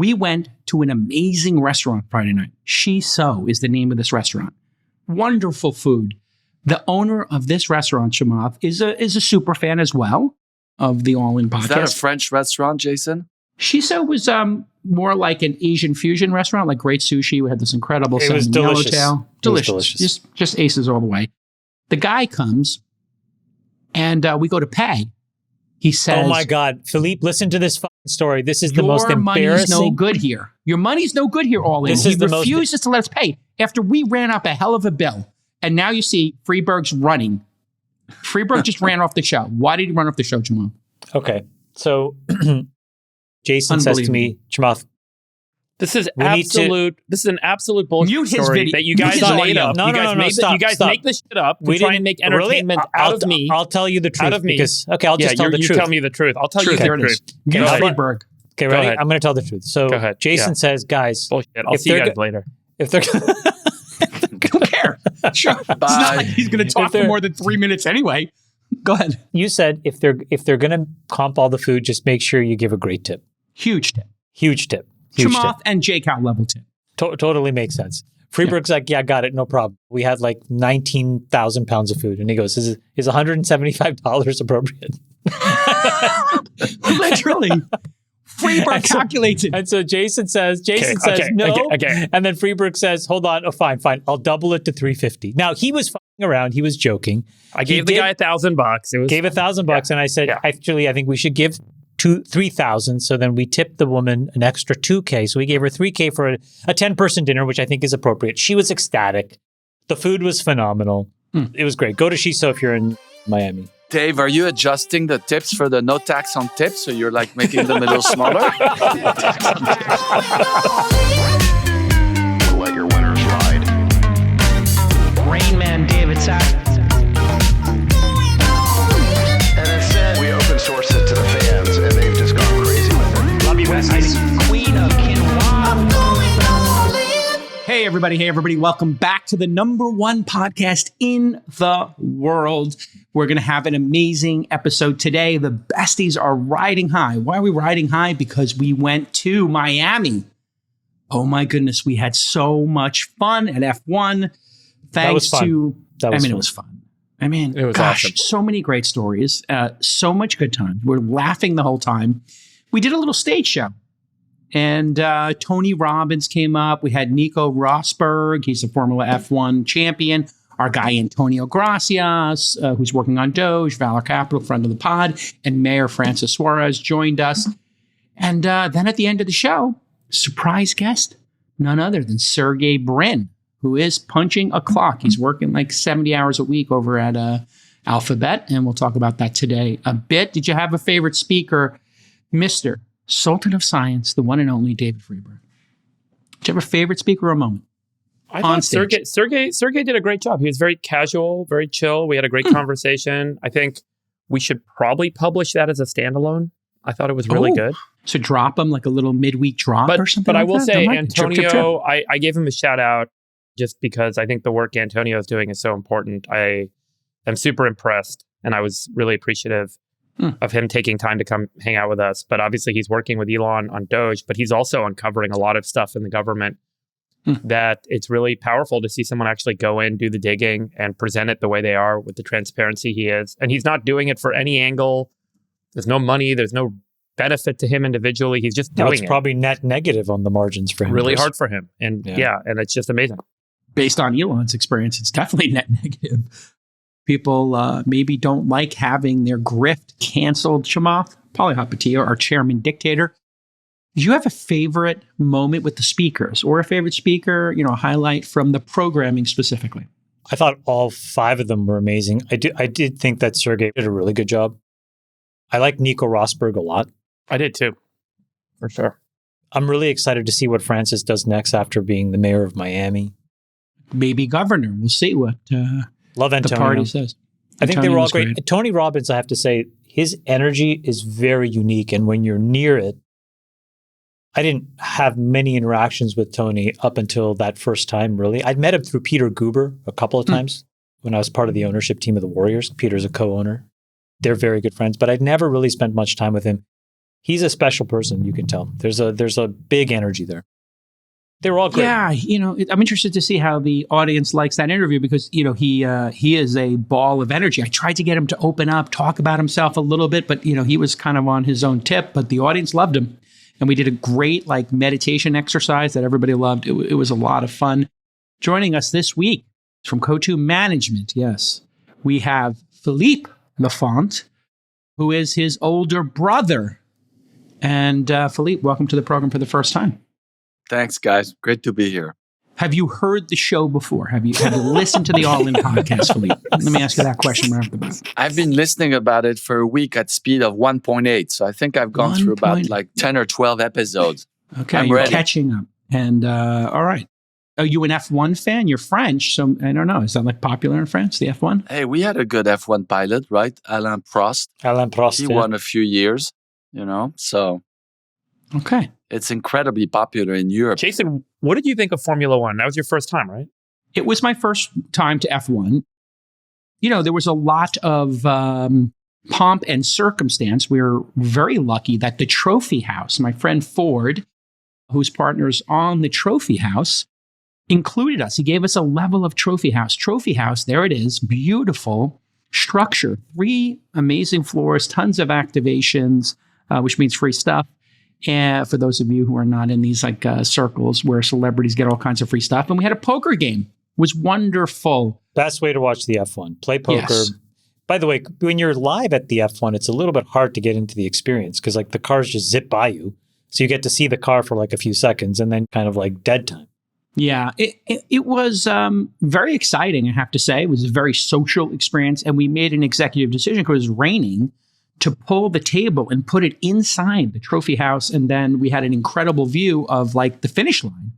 We went to an amazing restaurant Friday night. She So is the name of this restaurant. Wonderful food. The owner of this restaurant, Chamath, is a super fan as well of the All In podcast. Is that a French restaurant, Jason? Shiso was more like an Asian fusion restaurant, like great sushi. We had this incredible It was salmon delicious. yellowtail. Delicious. Just aces all the way. The guy comes and we go to pay. He says, "Oh my God, Philippe, listen to this fucking story. This is the most your money's embarrassing. no good here. Your money's no good here, All In. This He is the most- refuses to let us pay after we ran up a hell of a bill. And now you see Freeberg's running. Freeberg just ran off the show. Why did he run off the show, Jamal? Okay, so Jason says to me, Chamath, This is We need to- This is an absolute bullshit Mute his story video. that you guys Mute his made audio. up. No, you no, guys no, no, made stop, you guys stop. make this shit up to We try didn't- and make really? entertainment out of me. I'll tell you the truth. Out of me. Because, okay, I'll just tell the you truth. tell me the truth. I'll tell Truth, you there the it truth. is. Go Mute ahead. Freeberg. Okay, Go ready? ahead. I'm going to tell the truth. So Go ahead. Jason Yeah. says, guys, Bullshit. I'll if see you they're guys go- later. if they're Don't care. Sure. It's not like he's going to talk for they're- more than 3 minutes anyway. Go ahead. you said if they're going to comp all the food, just make sure you give a great tip. Huge tip. Huge tip. Huge tip. Chamath and J-Cow level tip. Totally makes sense. Freeberg's like, yeah, got it, no problem. We had like 19,000 pounds of food. And he goes, is $175 appropriate? Literally. Freeberg calculates it. And so Jason says no. okay. And then Freeberg says, hold on, oh, fine. I'll double it to $350. Now, he was fucking around. He was joking. I gave the guy $1,000. It was Gave $1,000 and I said, Yeah. actually, I think we should give 3,000. So then we tipped the woman an extra $2,000. So we gave her $3,000 for a 10-person dinner, which I think is appropriate. She was ecstatic. The food was phenomenal. It was great. Go to Shiso if you're in Miami. Dave, are you adjusting the tips for the no tax on tips? So you're like making them a little smaller? Let your winners ride. Rain Man David Sack. And instead, we open source it to the fans, and they've just gone crazy with it. Love you, Besties. Queen of Quinoa. Hey, everybody. Welcome back to the #1 podcast in the world. We're going to have an amazing episode today. The Besties are riding high. Why are we riding high? Because we went to Miami. Oh, my goodness. We had so much fun at F1. Thanks to... It was fun. I mean, It was gosh, awesome. so many great stories. So much good time. We're laughing the whole time. We did a little stage show. And Tony Robbins came up. We had Nico Rosberg. He's a Formula F1 champion. Our guy Antonio Gracias, who's working on Doge, Valor Capital, friend of the pod, and Mayor Francis Suarez joined us. And then at the end of the show, surprise guest, none other than Sergey Brin, who is punching a clock. He's working like 70 hours a week over at Alphabet, and we'll talk about that today a bit. Did you have a favorite speaker, Mr. Sultan of Science, the one and only David Freeberg? Did you have a favorite speaker or a moment? I thought Sergey did a great job. He was very casual, very chill. We had a great conversation. I think we should probably publish that as a standalone. I thought it was really good. So drop him like a little midweek drop or something. But I like will that? say, I like it. Trip, trip, trip. Antonio, I gave him a shout out just because I think the work Antonio is doing is so important. I am super impressed, and I was really appreciative of him taking time to come hang out with us. But obviously, he's working with Elon on Doge, but he's also uncovering a lot of stuff in the government that it's really powerful to see someone actually go in, do the digging, and present it the way they are with the transparency he is. And he's not doing it for any angle. There's no money. There's no benefit to him individually. He's just doing It's probably net negative on the margins for him. really hard for him. And and it's just amazing. Based on Elon's experience, it's definitely net negative. People maybe don't like having their grift canceled. Chamath Palihapitiya, our chairman dictator. Do you have a favorite moment with the speakers or a favorite speaker, a highlight from the programming specifically? I thought all 5 of them were amazing. I did think that Sergey did a really good job. I like Nico Rosberg a lot. I did too, for sure. I'm really excited to see what Francis does next after being the mayor of Miami. Maybe governor. We'll see what Love the Antonio. party says. I think they were all Antonio was great. Tony Robbins, I have to say, his energy is very unique. And when you're near it, I didn't have many interactions with Tony up until that first time, really. I'd met him through Peter Guber a couple of times when I was part of the ownership team of the Warriors. Peter's a co-owner. They're very good friends, but I'd never really spent much time with him. He's a special person, you can tell. There's a big energy there. They were all great. Yeah, I'm interested to see how the audience likes that interview because, he is a ball of energy. I tried to get him to open up, talk about himself a little bit, but, he was kind of on his own tip, but the audience loved him. And we did a great meditation exercise that everybody loved. It was a lot of fun. Joining us this week from Coatue Management, yes, we have Philippe Laffont, who is his older brother. And Philippe, welcome to the program for the first time. Thanks, guys. Great to be here. Have you heard the show before? Have you listened to the All In podcast, Philippe? Let me ask you that question right off the bat. I've been listening about it for a week at speed of 1.8. So I think I've gone through about 10 or 12 episodes. Okay, I'm you're ready. Catching up. And all right. Are you an F1 fan? You're French, so I don't know. Is that popular in France, the F1? Hey, we had a good F1 pilot, right? Alain Prost. He won a few years, so. Okay. It's incredibly popular in Europe. Jason, what did you think of Formula One? That was your first time, right? It was my first time to F1. There was a lot of pomp and circumstance. We were very lucky that the Trophy House, my friend Ford, whose partner's on the Trophy House, included us. He gave us a level of Trophy House. Trophy House, there it is, beautiful structure, 3 amazing floors, tons of activations, which means free stuff. And for those of you who are not in these circles where celebrities get all kinds of free stuff. And we had a poker game. It was wonderful. Best way to watch the F1. Play poker. Yes. By the way, when you're live at the F1, it's a little bit hard to get into the experience because the cars just zip by you. So you get to see the car for a few seconds and then kind of dead time. Yeah, it was very exciting, I have to say. It was a very social experience. And we made an executive decision because it was raining to pull the table and put it inside the Trophy House. And then we had an incredible view of the finish line.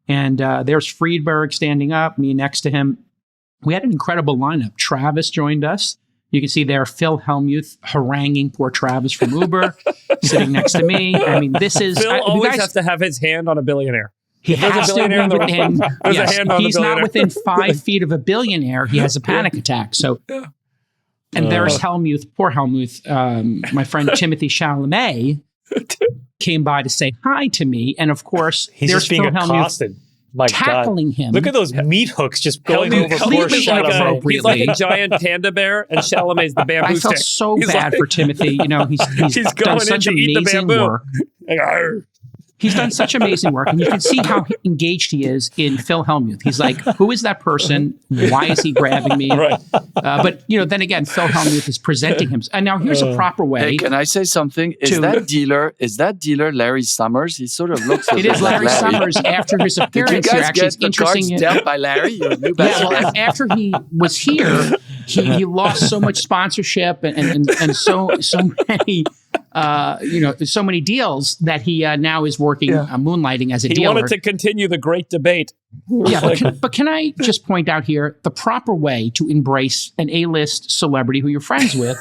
And there's Friedberg standing up, me next to him. We had an incredible lineup. Travis joined us. You can see there Phil Hellmuth haranguing poor Travis from Uber, sitting next to me. I mean, this is... Phil always has to have his hand on a billionaire. He has to be within... Yes, he's not within 5 feet of a billionaire. He has a panic attack. So... And there's Hellmuth, poor Hellmuth. My friend Timothy Chalamet came by to say hi to me. And of course, he's there's just being Phil accosted. My tackling God. him. Look at those meat hooks just going over poor Chalamet. He's like a giant panda bear, and Chalamet's the bamboo I felt stick. so bad for Timothy. He's done such amazing work. He's done such amazing work, and you can see how engaged he is in Phil Hellmuth. He's like, who is that person? Why is he grabbing me? Right. But, then again, Phil Hellmuth is presenting him. And now here's a proper way. Hey, can I say something? Is that dealer Larry Summers? He sort of looks It is Larry Summers after his appearance Did you here. guys Actually, get it's the interesting. cards dealt by Larry, your new best friend? After he was here, he lost so much sponsorship and so many... so many deals that he now is working, moonlighting as a dealer. He wanted to continue the great debate. Yeah, but can I just point out here, the proper way to embrace an A-list celebrity who you're friends with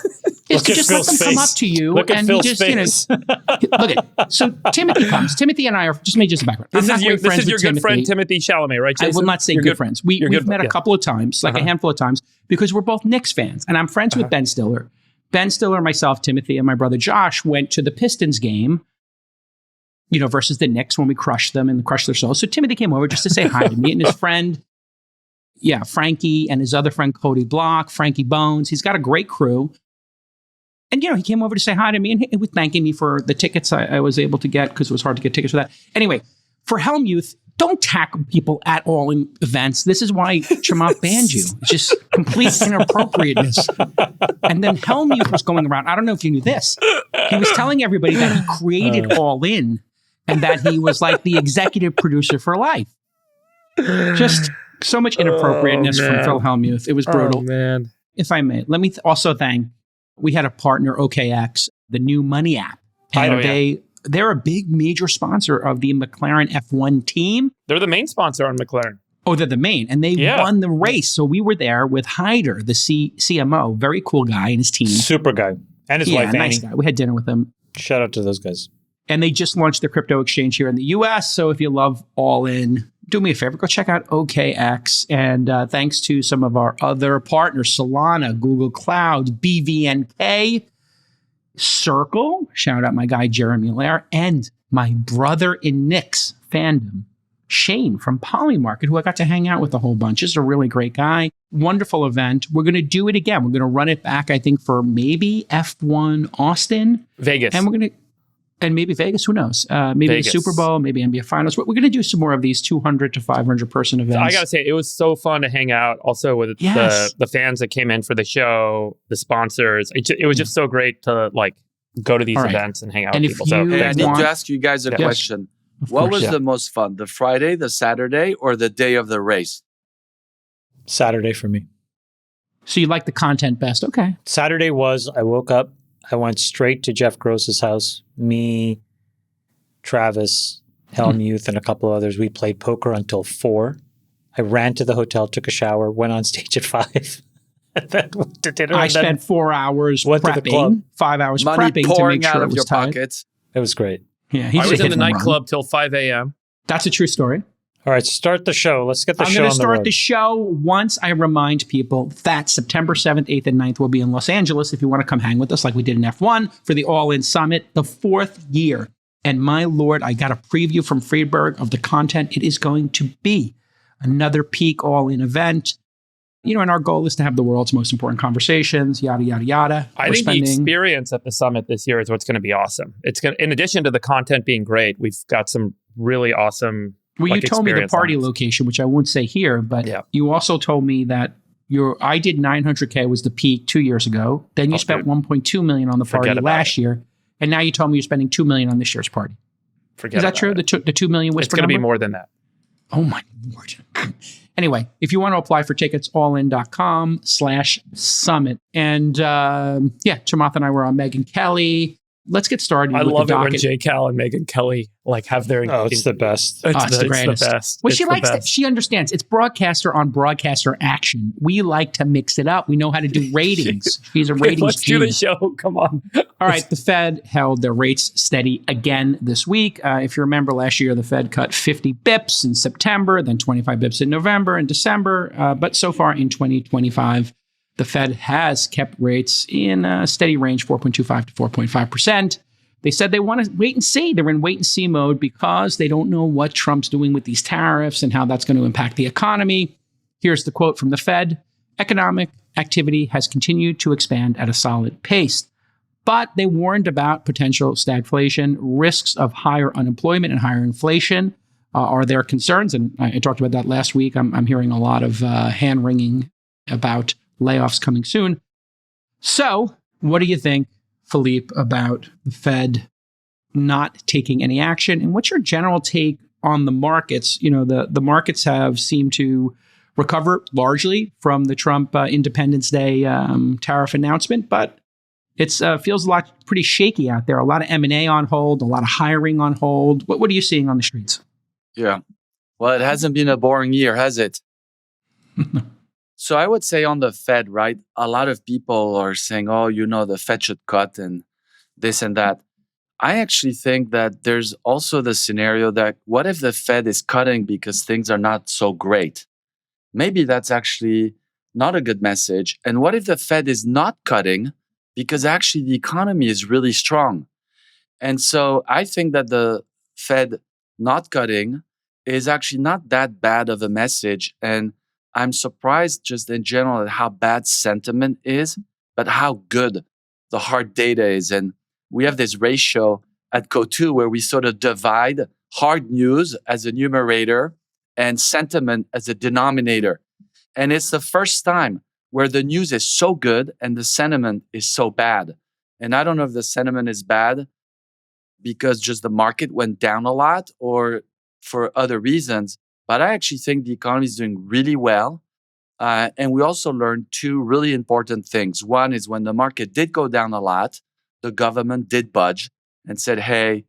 is to just let them come up to you. Look at and Phil's just, face. look at. So Timothy comes. Timothy and I are, just a background. This is your good friend Timothy Chalamet, right, Jason? I will not say good friends. We've met a couple of times, a handful of times, because we're both Knicks fans. And I'm friends with Ben Stiller. Ben Stiller, myself, Timothy, and my brother Josh went to the Pistons game, versus the Knicks when we crushed them and crushed their souls. So Timothy came over just to say hi to me and his friend, Frankie, and his other friend, Cody Block, Frankie Bones. He's got a great crew. And, he came over to say hi to me and he was thanking me for the tickets I was able to get because it was hard to get tickets for that. Anyway, for Hellmuth, don't tackle people at all in events. This is why Chamath banned you. It's just complete inappropriateness. And then Hellmuth was going around. I don't know if you knew this. He was telling everybody that he created All In and that he was like the executive producer for life. Just so much inappropriateness from Phil Hellmuth. It was brutal. Oh, man. If I may, let me also thank, we had a partner, OKX, the new money app. And they're a big major sponsor of the McLaren F1 team. They're the main sponsor on McLaren. Oh, they're the main. And they won the race. So we were there with Hyder, the CMO, very cool guy, and his team. Super guy. And his wife, nice Annie. guy. We had dinner with him. Shout out to those guys. And they just launched their crypto exchange here in the US. So if you love All In, do me a favor, go check out OKX. And thanks to some of our other partners, Solana, Google Cloud, BVNK. Circle, shout out my guy Jeremy Lair, and my brother in Knicks fandom, Shane from Polymarket, who I got to hang out with a whole bunch. He's a really great guy. Wonderful event. We're going to do it again. We're going to run it back, I think, for maybe F1 Austin. Vegas. And we're going to, and maybe Vegas, who knows? Maybe Vegas. the Super Bowl, maybe NBA Finals. We're going to do some more of these 200 to 500 person events. I got to say, it was so fun to hang out also with Yes. the fans that came in for the show, the sponsors. It was just so great to like go to these All right. events and hang out And with if people. So you- Hey, I thanks, need Mark. to ask you guys a Yes. question. Of What course, was yeah. the most fun, the Friday, the Saturday, or the day of the race? Saturday for me. So you like the content best. Okay. Saturday was, I woke up, I went straight to Jeff Gross's house. Me, Travis, Helmuth, and a couple of others. We played poker until 4. I ran to the hotel, took a shower, went on stage at 5. And then went to dinner. I and then spent 4 hours went to the club. prepping, 5 hours Money prepping to pouring make sure out it of was your tight. pockets. It was great. Yeah, he I just was in hit the home run. nightclub till 5 a.m. That's a true story. All right, start the show. Let's get the I'm show going on to the start road. the show once I remind people that September 7th, 8th, and 9th will be in Los Angeles if you want to come hang with us like we did in F1 for the All-In Summit, the 4th year. And my Lord, I got a preview from Friedberg of the content. It is going to be another peak All-In event. You know, and our goal is to have the world's most important conversations, yada, yada, yada. I think the experience at the summit this year is what's going to be awesome. It's going to, in addition to the content being great, we've got some really awesome. Well, you like, told me the experience party on this. location, which I won't say here, but Yeah. you also told me that I did 900K was the peak 2 years ago. Then you spent 1.2 million on the party Forget about last year, and now you told me you're spending 2 million on this year's party. Forget Is that about true? it. The 2 million whisper It's going to be number? more than that. Oh my Lord. Anyway, if you want to apply for tickets, allin.com/summit. And Chamath and I were on Megyn Kelly. Let's get started I with love the it when docket. Jay Cal and Megyn Kelly like have their. Oh, it's the best. It's the greatest. best. Well, It's she the likes that. best. She understands. It's broadcaster on broadcaster action. We like to mix it up. We know how to do ratings. She's a ratings Let's do the genius. show. Come on. All right, the Fed held their rates steady again this week. If you remember last year, the Fed cut 50 bips in September, then 25 bips in November and December. But so far in 2025, the Fed has kept rates in a steady range, 4.25 to 4.5%. They said they want to wait and see. They're in wait and see mode because they don't know what Trump's doing with these tariffs and how that's going to impact the economy. Here's the quote from the Fed. Economic activity has continued to expand at a solid pace. But they warned about potential stagflation, risks of higher unemployment and higher inflation are their concerns. And I talked about that last week. I'm hearing a lot of hand-wringing about layoffs coming soon. So what do you think, Philippe, about the Fed not taking any action? And what's your general take on the markets? You know, the markets have seemed to recover largely from the Trump Independence Day tariff announcement, but it feels a lot pretty shaky out there. A lot of M&A on hold, a lot of hiring on hold. What are you seeing on the streets? Yeah. Well, it hasn't been a boring year, has it? So I would say on the Fed, right? A lot of people are saying, oh, the Fed should cut and this and that. I actually think that there's also the scenario that what if the Fed is cutting because things are not so great? Maybe that's actually not a good message. And what if the Fed is not cutting because actually the economy is really strong? And so I think that the Fed not cutting is actually not that bad of a message. And I'm surprised just in general at how bad sentiment is, but how good the hard data is. And we have this ratio at Coatue where we sort of divide hard news as a numerator and sentiment as a denominator. And it's the first time where the news is so good and the sentiment is so bad. And I don't know if the sentiment is bad because just the market went down a lot or for other reasons. But I actually think the economy is doing really well. And we also learned two really important things. One is when the market did go down a lot, the government did budge and said, hey,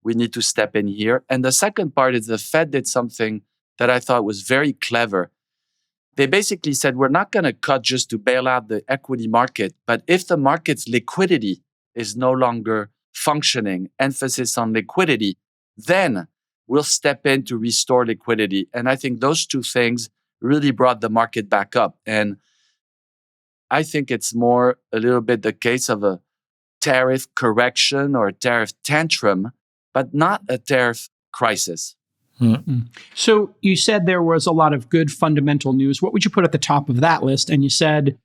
we need to step in here. And the second part is the Fed did something that I thought was very clever. They basically said, we're not going to cut just to bail out the equity market, but if the market's liquidity is no longer functioning, emphasis on liquidity, then we'll step in to restore liquidity. And I think those two things really brought the market back up. And I think it's more a little bit the case of a tariff correction or a tariff tantrum, but not a tariff crisis. So you said there was a lot of good fundamental news. What would you put at the top of that list? And you said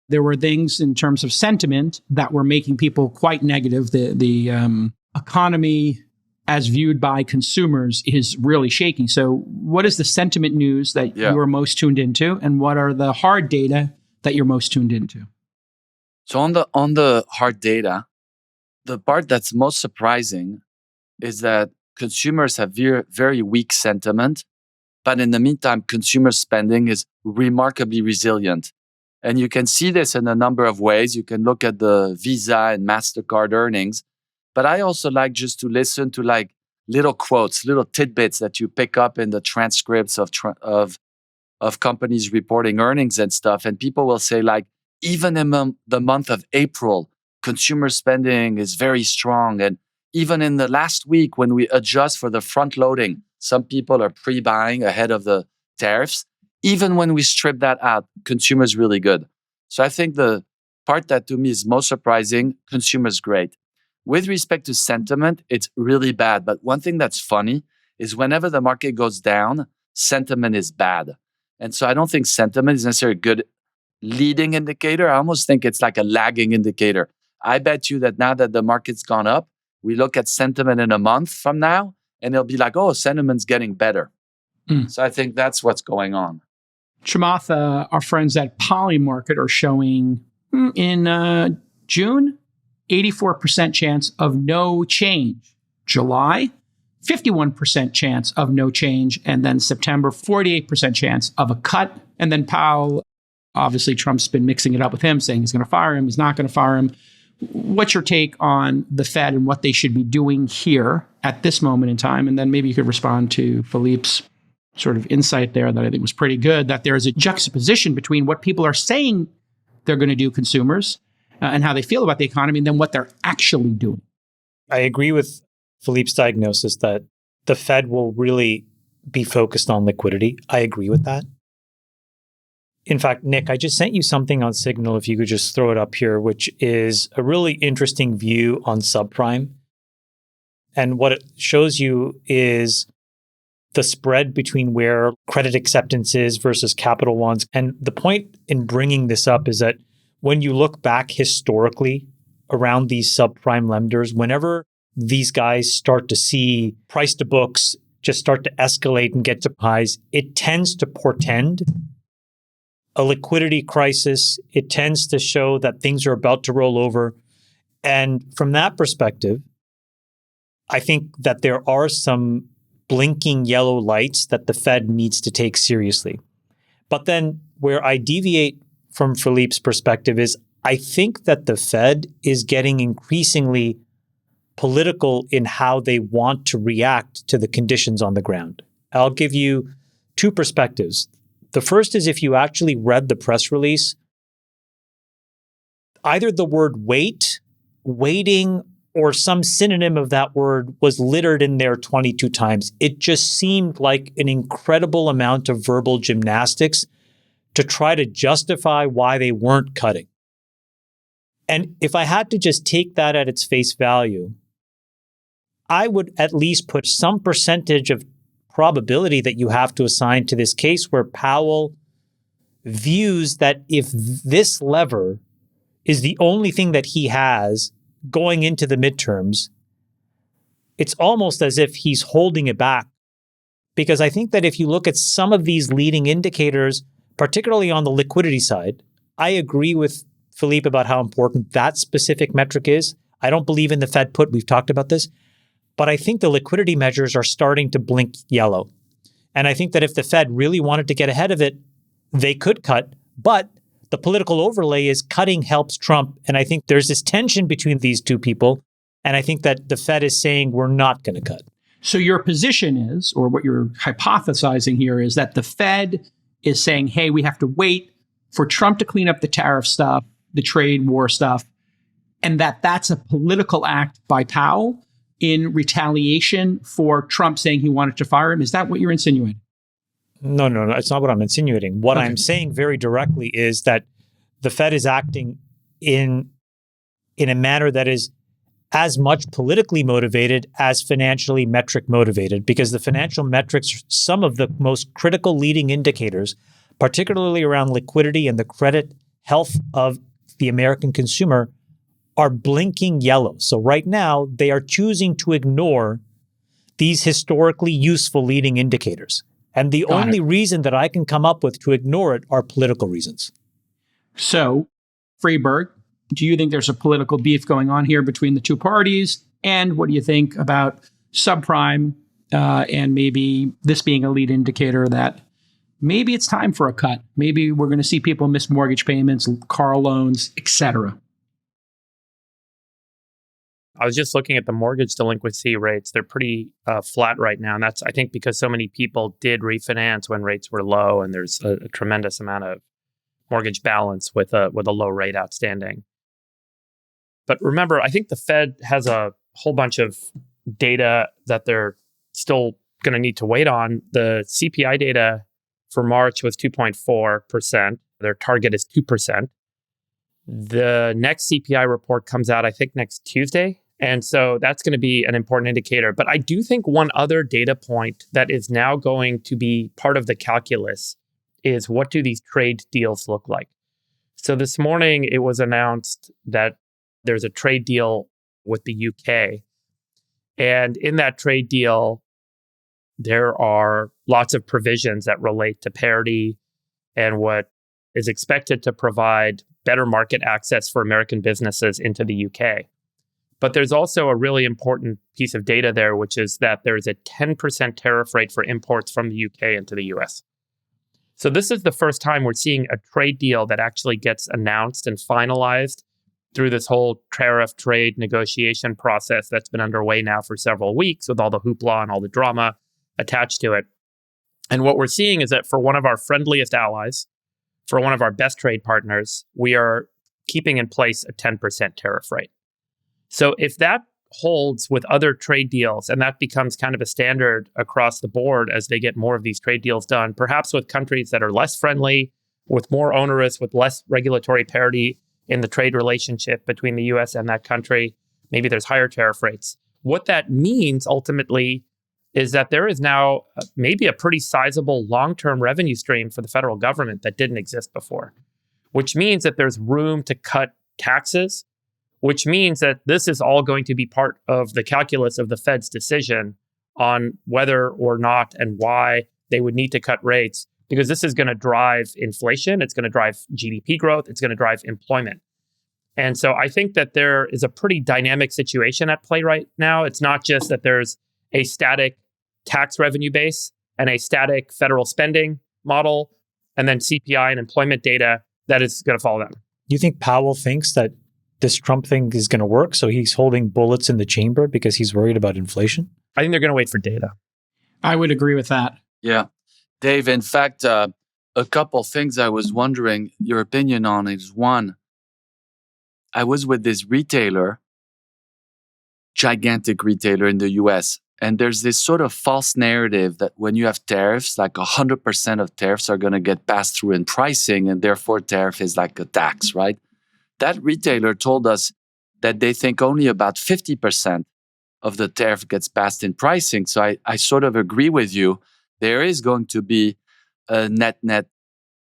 there were things in terms of sentiment that were making people quite negative. The economy, as viewed by consumers, is really shaky. So what is the sentiment news that you are most tuned into? And what are the hard data that you're most tuned into? So on the hard data, the part that's most surprising is that consumers have very weak sentiment, but in the meantime, consumer spending is remarkably resilient. And you can see this in a number of ways. You can look at the Visa and MasterCard earnings, but I also like just to listen to like little quotes, little tidbits that you pick up in the transcripts of companies reporting earnings and stuff. And people will say like, even in the month of April, consumer spending is very strong. And even in the last week, when we adjust for the front loading, some people are pre-buying ahead of the tariffs. Even when we strip that out, consumers really good. So I think the part that to me is most surprising, consumers great. With respect to sentiment, it's really bad. But one thing that's funny is whenever the market goes down, sentiment is bad. And so I don't think sentiment is necessarily a good leading indicator. I almost think it's like a lagging indicator. I bet you that now that the market's gone up, we look at sentiment in a month from now, and it'll be like, oh, sentiment's getting better. So I think that's what's going on. Chamath, our friends at Polymarket are showing in June, 84% chance of no change. July, 51% chance of no change. And then September, 48% chance of a cut. And then Powell, obviously Trump's been mixing it up with him, saying he's going to fire him, he's not going to fire him. What's your take on the Fed and what they should be doing here at this moment in time? And then maybe you could respond to Philippe's sort of insight there that I think was pretty good, that there is a juxtaposition between what people are saying they're going to do, consumers, and how they feel about the economy, and then what they're actually doing. I agree with Philippe's diagnosis that the Fed will really be focused on liquidity. I agree with that. In fact, Nick, I just sent you something on Signal, if you could just throw it up here, which is a really interesting view on subprime. And what it shows you is the spread between where credit acceptance is versus capital ones. And the point in bringing this up is that when you look back historically around these subprime lenders, whenever these guys start to see price to books just start to escalate and get to highs, it tends to portend a liquidity crisis. It tends to show that things are about to roll over. And from that perspective, I think that there are some blinking yellow lights that the Fed needs to take seriously. But then where I deviate from Philippe's perspective is I think that the Fed is getting increasingly political in how they want to react to the conditions on the ground. I'll give you two perspectives. The first is if you actually read the press release, either the word wait, waiting, or some synonym of that word was littered in there 22 times. It just seemed like an incredible amount of verbal gymnastics to try to justify why they weren't cutting. And if I had to just take that at its face value, I would at least put some percentage of probability that you have to assign to this case where Powell views that if this lever is the only thing that he has going into the midterms, it's almost as if he's holding it back. Because I think that if you look at some of these leading indicators, particularly on the liquidity side, I agree with Philippe about how important that specific metric is. I don't believe in the Fed put. We've talked about this. But I think the liquidity measures are starting to blink yellow. And I think that if the Fed really wanted to get ahead of it, they could cut. But the political overlay is cutting helps Trump. And I think there's this tension between these two people. And I think that the Fed is saying we're not going to cut. So your position is, or what you're hypothesizing here, is that the Fed is saying, hey, we have to wait for Trump to clean up the tariff stuff, the trade war stuff, and that's a political act by Powell in retaliation for Trump saying he wanted to fire him. Is that what you're insinuating? No. It's not what I'm insinuating. What I'm saying very directly is that the Fed is acting in in a manner that is as much politically motivated as financially metric motivated, because the financial metrics, some of the most critical leading indicators, particularly around liquidity and the credit health of the American consumer, are blinking yellow. So right now, they are choosing to ignore these historically useful leading indicators. And the only reason that I can come up with to ignore it are political reasons. So, Freeberg, do you think there's a political beef going on here between the two parties? And what do you think about subprime and maybe this being a lead indicator that maybe it's time for a cut? Maybe we're going to see people miss mortgage payments, car loans, etc. I was just looking at the mortgage delinquency rates. They're pretty flat right now. And that's, I think, because so many people did refinance when rates were low, and there's a tremendous amount of mortgage balance with a low rate outstanding. But remember, I think the Fed has a whole bunch of data that they're still going to need to wait on. The CPI data for March was 2.4%. Their target is 2%. The next CPI report comes out, I think, next Tuesday. And so that's going to be an important indicator. But I do think one other data point that is now going to be part of the calculus is, what do these trade deals look like? So this morning, it was announced that there's a trade deal with the UK. And in that trade deal, there are lots of provisions that relate to parity and what is expected to provide better market access for American businesses into the UK. But there's also a really important piece of data there, which is that there's a 10% tariff rate for imports from the UK into the US. So this is the first time we're seeing a trade deal that actually gets announced and finalized through this whole tariff trade negotiation process that's been underway now for several weeks, with all the hoopla and all the drama attached to it. And what we're seeing is that for one of our friendliest allies, for one of our best trade partners, we are keeping in place a 10% tariff rate. So if that holds with other trade deals, and that becomes kind of a standard across the board as they get more of these trade deals done, perhaps with countries that are less friendly, with more onerous, with less regulatory parity in the trade relationship between the US and that country, maybe there's higher tariff rates. What that means ultimately is that there is now maybe a pretty sizable long-term revenue stream for the federal government that didn't exist before, which means that there's room to cut taxes, which means that this is all going to be part of the calculus of the Fed's decision on whether or not and why they would need to cut rates, because this is going to drive inflation, it's going to drive GDP growth, it's going to drive employment. And so I think that there is a pretty dynamic situation at play right now. It's not just that there's a static tax revenue base and a static federal spending model, and then CPI and employment data that is going to follow them. You think Powell thinks that this Trump thing is going to work, so he's holding bullets in the chamber because he's worried about inflation? I think they're going to wait for data. I would agree with that. Yeah. Dave, in fact, a couple things I was wondering your opinion on is, one, I was with this retailer, gigantic retailer in the US, and there's this sort of false narrative that when you have tariffs, like 100% of tariffs are going to get passed through in pricing, and therefore tariff is like a tax, right? That retailer told us that they think only about 50% of the tariff gets passed in pricing. So I sort of agree with you. There is going to be a net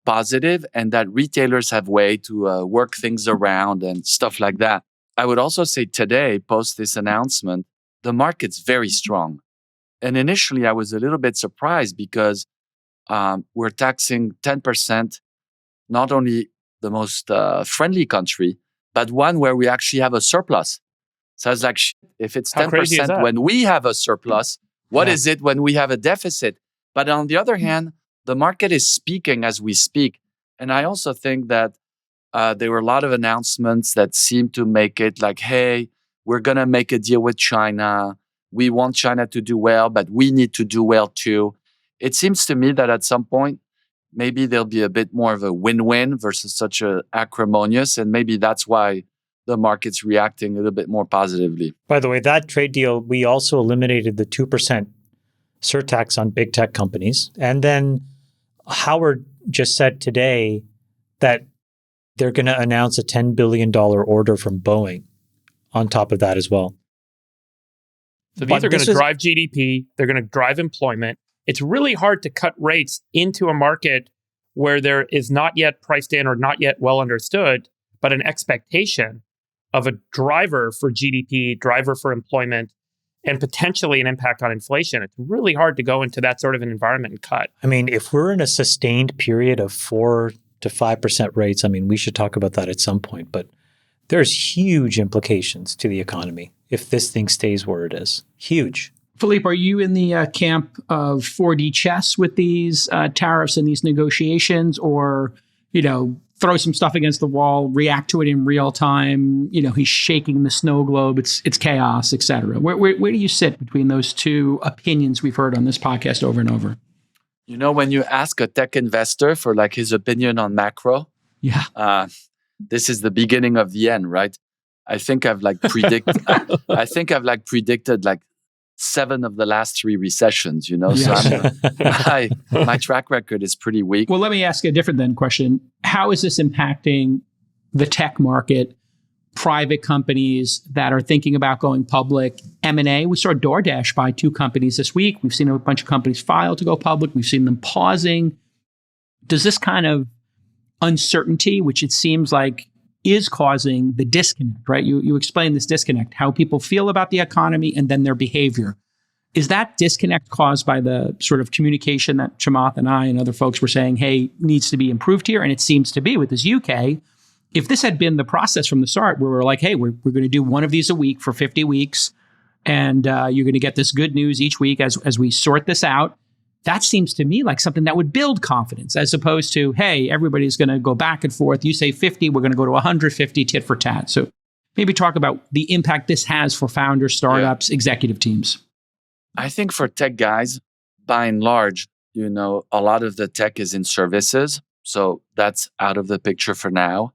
positive, and that retailers have way to work things around and stuff like that. I would also say today, post this announcement, the market's very strong. And initially, I was a little bit surprised because we're taxing 10%, not only the most friendly country, but one where we actually have a surplus. So I was like, if it's 10% when we have a surplus, what is it when we have a deficit? But on the other hand, the market is speaking as we speak. And I also think that there were a lot of announcements that seem to make it like, hey, we're going to make a deal with China. We want China to do well, but we need to do well too. It seems to me that at some point, maybe there'll be a bit more of a win-win versus such a acrimonious. And maybe that's why the market's reacting a little bit more positively. By the way, that trade deal, we also eliminated the 2% surtax on big tech companies. And then Howard just said today that they're going to announce a $10 billion order from Boeing. on top of that as well. So But these are going this to is- drive GDP. They're going to drive employment. It's really hard to cut rates into a market where there is not yet priced in or not yet well understood, but an expectation of a driver for GDP, driver for employment, and potentially an impact on inflation. It's really hard to go into that sort of an environment and cut. I mean, if we're in a sustained period of 4 to 5% rates, I mean, we should talk about that at some point, but there's huge implications to the economy if this thing stays where it is. Huge. Philippe, are you in the camp of 4D chess with these tariffs and these negotiations, or, throw some stuff against the wall, react to it in real time? He's shaking the snow globe. It's chaos, et cetera. Where do you sit between those two opinions we've heard on this podcast over and over? When you ask a tech investor for like his opinion on macro, Yeah. this is the beginning of the end, right? I think I've predicted like 7 of the last 3 recessions, Yeah. So my track record is pretty weak. Well, let me ask a different question. How is this impacting the tech market, private companies that are thinking about going public, M&A? We saw DoorDash buy 2 companies this week. We've seen a bunch of companies file to go public. We've seen them pausing. Does this kind of uncertainty, which it seems like is causing the disconnect, right? You explain this disconnect, how people feel about the economy and then their behavior. Is that disconnect caused by the sort of communication that Chamath and I and other folks were saying, hey, needs to be improved here? And it seems to be with this UK. If this had been the process from the start, where we're like, hey, we're going to do one of these a week for 50 weeks, and you're going to get this good news each week as we sort this out, that seems to me like something that would build confidence, as opposed to, hey, everybody's going to go back and forth. You say 50, we're going to go to 150 tit for tat. So maybe talk about the impact this has for founders, startups, executive teams. I think for tech guys, by and large, a lot of the tech is in services. So that's out of the picture for now.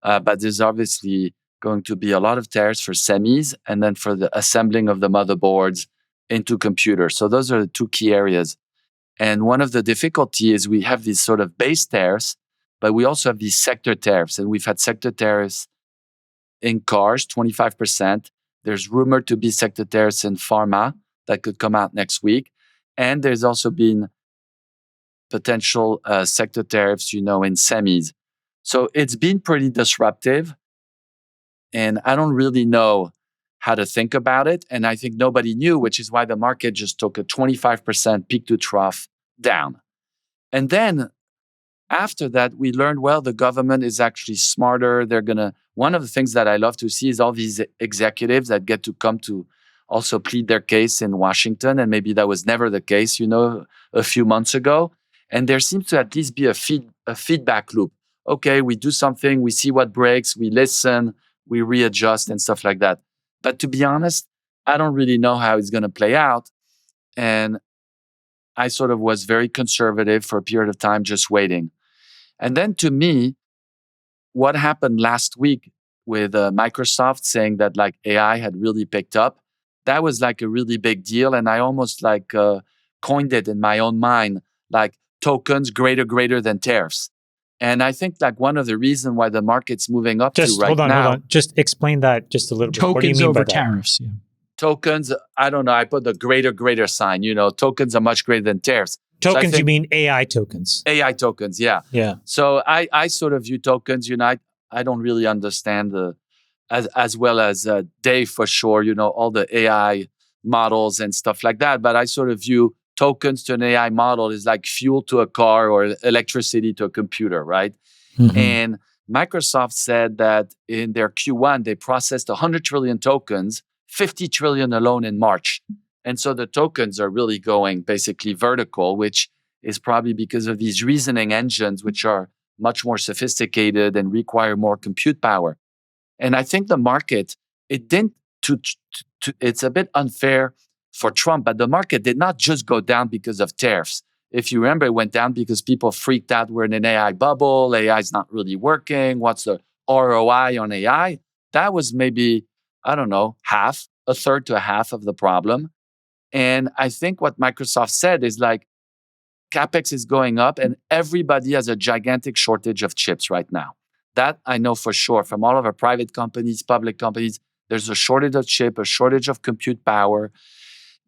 But there's obviously going to be a lot of tariffs for semis and then for the assembling of the motherboards into computers. So those are the 2 key areas. And one of the difficulty is we have these sort of base tariffs, but we also have these sector tariffs. And we've had sector tariffs in cars, 25%. There's rumored to be sector tariffs in pharma that could come out next week. And there's also been potential sector tariffs, in semis. So it's been pretty disruptive. And I don't really know how to think about it. And I think nobody knew, which is why the market just took a 25% peak to trough down. And then after that, we learned, well, the government is actually smarter. One of the things that I love to see is all these executives that get to come to also plead their case in Washington. And maybe that was never the case, a few months ago. And there seems to at least be a feedback loop. Okay, we do something, we see what breaks, we listen, we readjust and stuff like that. But to be honest, I don't really know how it's going to play out. And I sort of was very conservative for a period of time, just waiting. And then to me, what happened last week with Microsoft saying that AI had really picked up, that was a really big deal. And I almost coined it in my own mind, tokens greater than tariffs. And I think one of the reasons why the market's moving up Just to right hold on, now. Hold on. Just explain that just a little bit. What do you Tokens mean over by that? tariffs. Yeah. Tokens, I don't know. I put the greater sign. Tokens are much greater than tariffs. Tokens, So you mean AI tokens? AI tokens, yeah. Yeah. So I sort of view tokens. I don't really understand as well as Dave for sure. All the AI models and stuff like that. But I sort of view tokens to an AI model is like fuel to a car or electricity to a computer, right? Mm-hmm. And Microsoft said that in their Q1, they processed 100 trillion tokens, 50 trillion alone in March. And so the tokens are really going basically vertical, which is probably because of these reasoning engines, which are much more sophisticated and require more compute power. And I think the market, it's a bit unfair for Trump, but the market did not just go down because of tariffs. If you remember, it went down because people freaked out. We're in an AI bubble. AI is not really working. What's the ROI on AI? That was maybe, I don't know, a third to a half of the problem. And I think what Microsoft said is CapEx is going up and everybody has a gigantic shortage of chips right now. That I know for sure from all of our private companies, public companies. There's a shortage of chip, a shortage of compute power.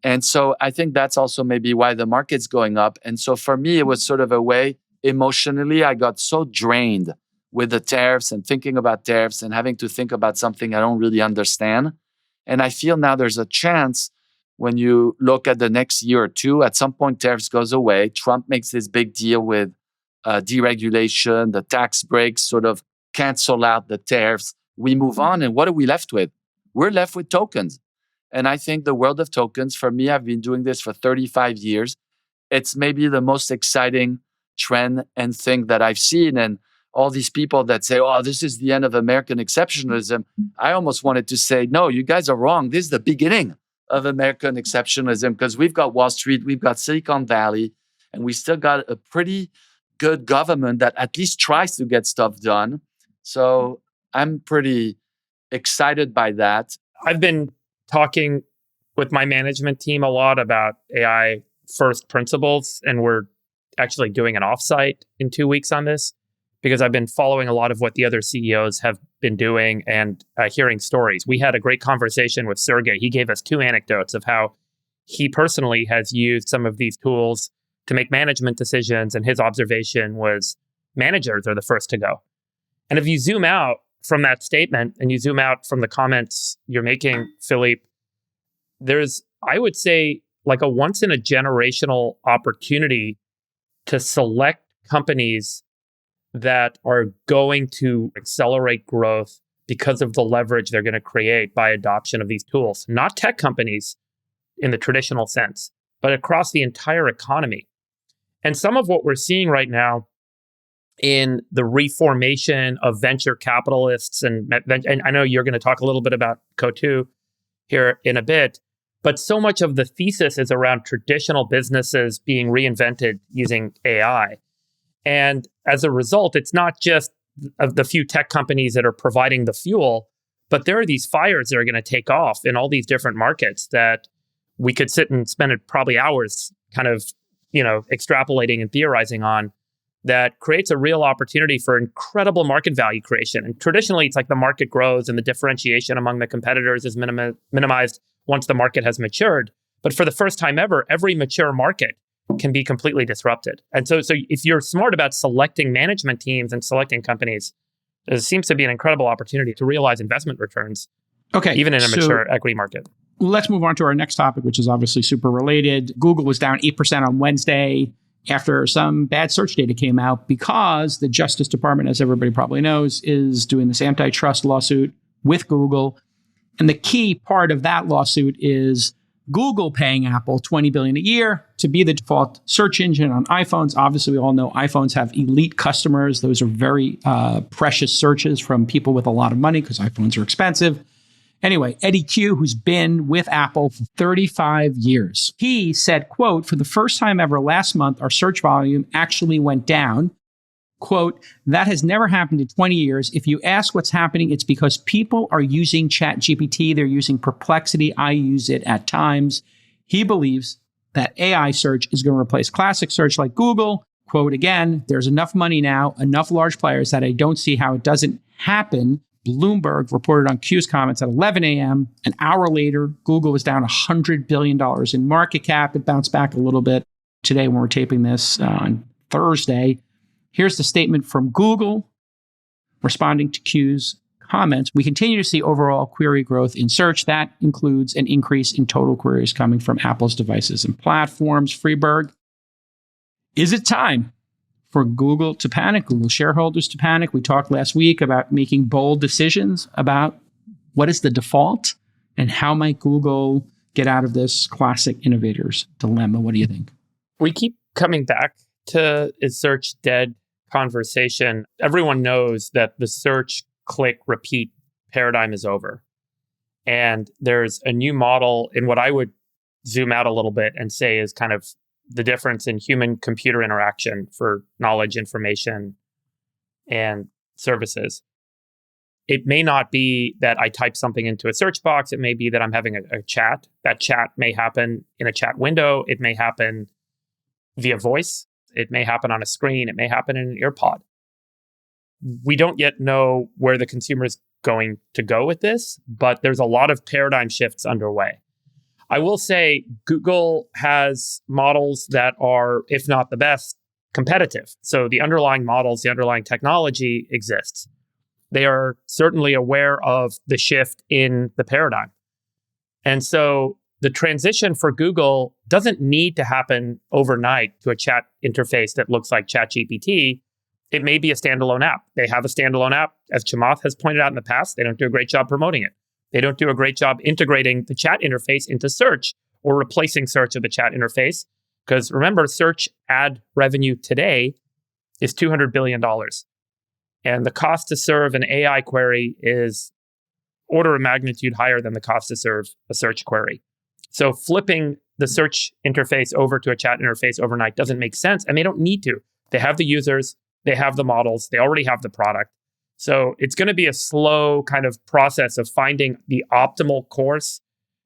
And so I think that's also maybe why the market's going up. And so for me, it was sort of a way, emotionally, I got so drained with the tariffs and thinking about tariffs and having to think about something I don't really understand. And I feel now there's a chance when you look at the next year or two, at some point tariffs goes away. Trump makes this big deal with deregulation, the tax breaks sort of cancel out the tariffs. We move on. And what are we left with? We're left with tokens. And I think the world of tokens, for me, I've been doing this for 35 years. It's maybe the most exciting trend and thing that I've seen. And all these people that say, oh, this is the end of American exceptionalism. I almost wanted to say, no, you guys are wrong. This is the beginning of American exceptionalism because we've got Wall Street, we've got Silicon Valley, and we still got a pretty good government that at least tries to get stuff done. So I'm pretty excited by that. I've been talking with my management team a lot about AI first principles, and we're actually doing an offsite in 2 weeks on this because I've been following a lot of what the other CEOs have been doing and hearing stories. We had a great conversation with Sergey. He gave us 2 anecdotes of how he personally has used some of these tools to make management decisions, and his observation was managers are the first to go. And if you zoom out from that statement and you zoom out from the comments you're making, Philippe, there's, I would say, like a once in a generational opportunity to select companies that are going to accelerate growth because of the leverage they're going to create by adoption of these tools. Not tech companies in the traditional sense, but across the entire economy. And some of what we're seeing right now in the reformation of venture capitalists, and I know you're going to talk a little bit about Coatue here in a bit, but so much of the thesis is around traditional businesses being reinvented using AI. And as a result, it's not just of the few tech companies that are providing the fuel, but there are these fires that are going to take off in all these different markets that we could sit and spend probably hours kind of, extrapolating and theorizing on, that creates a real opportunity for incredible market value creation. And traditionally, it's like the market grows and the differentiation among the competitors is minimized once the market has matured. But for the first time ever, every mature market can be completely disrupted. And so if you're smart about selecting management teams and selecting companies, there seems to be an incredible opportunity to realize investment returns, even in a mature equity market. Let's move on to our next topic, which is obviously super related. Google was down 8% on Wednesday after some bad search data came out because the Justice Department, as everybody probably knows, is doing this antitrust lawsuit with Google. And the key part of that lawsuit is Google paying Apple $20 billion a year to be the default search engine on iPhones. Obviously, we all know iPhones have elite customers. Those are very precious searches from people with a lot of money because iPhones are expensive. Anyway, Eddie Q, who's been with Apple for 35 years, he said, quote, for the first time ever last month, our search volume actually went down. Quote, that has never happened in 20 years. If you ask what's happening, it's because people are using ChatGPT. They're using Perplexity. I use it at times. He believes that AI search is going to replace classic search like Google. Quote again, there's enough money now, enough large players that I don't see how it doesn't happen. Bloomberg reported on Q's comments at 11 a.m. An hour later, Google was down $100 billion in market cap. It bounced back a little bit today when we're taping this on Thursday. Here's the statement from Google responding to Q's comments. We continue to see overall query growth in search. That includes an increase in total queries coming from Apple's devices and platforms. Freeberg, is it time for Google to panic, Google shareholders to panic? We talked last week about making bold decisions about what is the default and how might Google get out of this classic innovator's dilemma. What do you think? We keep coming back to is search dead conversation. Everyone knows that the search, click, repeat paradigm is over. And there's a new model in what I would zoom out a little bit and say is kind of the difference in human-computer interaction for knowledge, information, and services. It may not be that I type something into a search box. It may be that I'm having a chat. That chat may happen in a chat window. It may happen via voice. It may happen on a screen. It may happen in an earpod. We don't yet know where the consumer is going to go with this, but there's a lot of paradigm shifts underway. I will say Google has models that are, if not the best, competitive. So the underlying models, the underlying technology exists. They are certainly aware of the shift in the paradigm. And so the transition for Google doesn't need to happen overnight to a chat interface that looks like ChatGPT. It may be a standalone app. They have a standalone app. As Chamath has pointed out in the past, they don't do a great job promoting it. They don't do a great job integrating the chat interface into search or replacing search of the chat interface. Because remember, search ad revenue today is $200 billion. And the cost to serve an AI query is order of magnitude higher than the cost to serve a search query. So flipping the search interface over to a chat interface overnight doesn't make sense. And they don't need to. They have the users, they have the models, they already have the product. So it's going to be a slow kind of process of finding the optimal course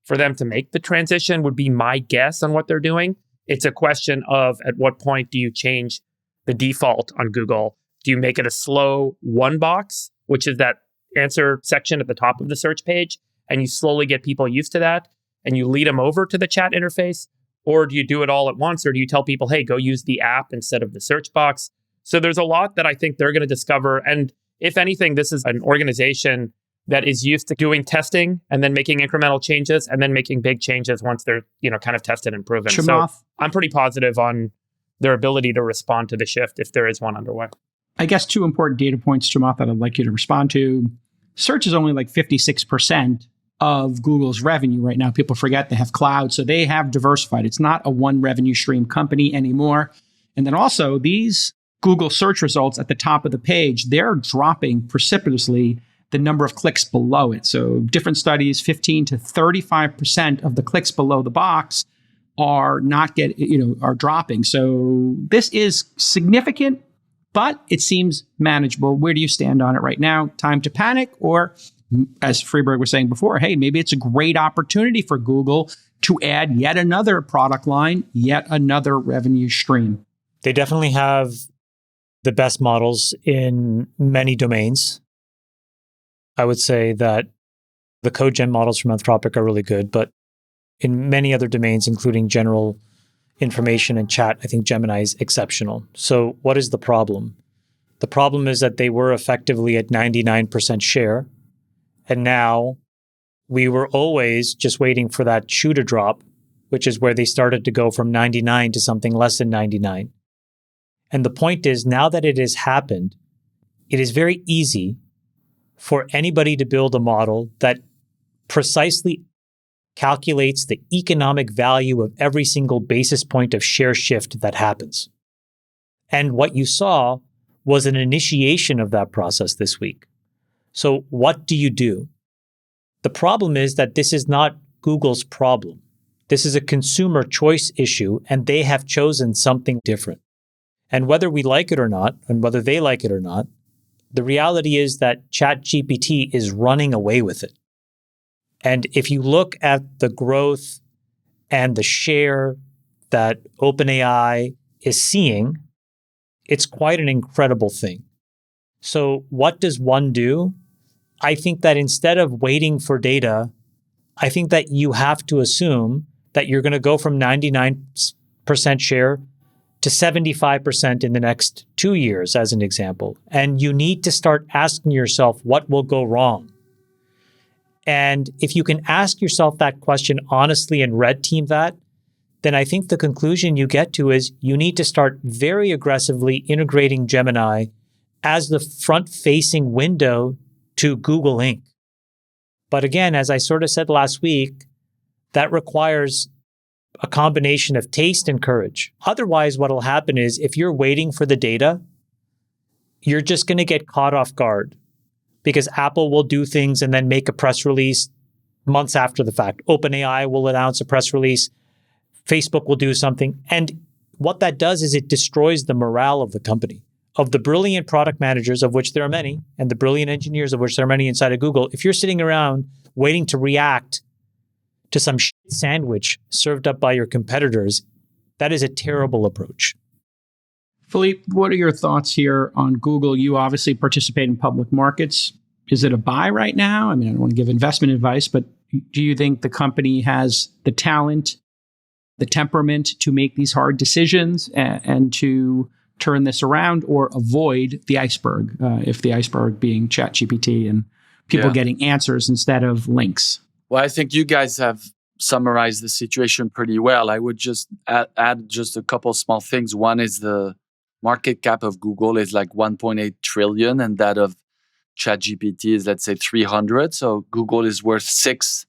for them to make the transition, would be my guess on what they're doing. It's a question of at what point do you change the default on Google? Do you make it a slow one box, which is that answer section at the top of the search page, and you slowly get people used to that and you lead them over to the chat interface? Or do you do it all at once? Or do you tell people, hey, go use the app instead of the search box? So there's a lot that I think they're going to discover. And if anything, this is an organization that is used to doing testing and then making incremental changes and then making big changes once they're, kind of tested and proven. Chamath. So I'm pretty positive on their ability to respond to the shift if there is one underway. I guess two important data points, Chamath, that I'd like you to respond to. Search is only like 56% of Google's revenue right now. People forget they have cloud, so they have diversified. It's not a one revenue stream company anymore. And then also these Google search results at the top of the page, they're dropping precipitously the number of clicks below it. So different studies, 15 to 35% of the clicks below the box are are dropping. So this is significant, but it seems manageable. Where do you stand on it right now? Time to panic? Or as Freeberg was saying before, hey, maybe it's a great opportunity for Google to add yet another product line, yet another revenue stream. They definitely have the best models in many domains. I would say that the code gen models from Anthropic are really good, but in many other domains, including general information and chat, I think Gemini is exceptional. So what is the problem? The problem is that they were effectively at 99% share. And now we were always just waiting for that shoe to drop, which is where they started to go from 99 to something less than 99. And the point is, now that it has happened, it is very easy for anybody to build a model that precisely calculates the economic value of every single basis point of share shift that happens. And what you saw was an initiation of that process this week. So what do you do? The problem is that this is not Google's problem. This is a consumer choice issue, and they have chosen something different. And whether we like it or not, and whether they like it or not, the reality is that ChatGPT is running away with it. And if you look at the growth and the share that OpenAI is seeing, it's quite an incredible thing. So what does one do? I think that instead of waiting for data, I think that you have to assume that you're going to go from 99% share to 75% in the next 2 years, as an example. And you need to start asking yourself, what will go wrong? And if you can ask yourself that question honestly and red team that, then I think the conclusion you get to is you need to start very aggressively integrating Gemini as the front-facing window to Google Inc. But again, as I sort of said last week, that requires a combination of taste and courage. Otherwise, what will happen is if you're waiting for the data, you're just going to get caught off guard because Apple will do things and then make a press release months after the fact. OpenAI will announce a press release. Facebook will do something. And what that does is it destroys the morale of the company, of the brilliant product managers, of which there are many, and the brilliant engineers, of which there are many inside of Google. If you're sitting around waiting to react to some shit sandwich served up by your competitors, that is a terrible approach. Philippe, what are your thoughts here on Google? You obviously participate in public markets. is it a buy right now? I mean, I don't want to give investment advice, but do you think the company has the talent, the temperament to make these hard decisions and to turn this around, or avoid the iceberg, if the iceberg being ChatGPT and people getting answers instead of links? Well, I think you guys have summarized the situation pretty well. I would just add just a couple small things. One is the market cap of Google is like 1.8 trillion, and that of ChatGPT is, let's say, 300. So Google is worth 6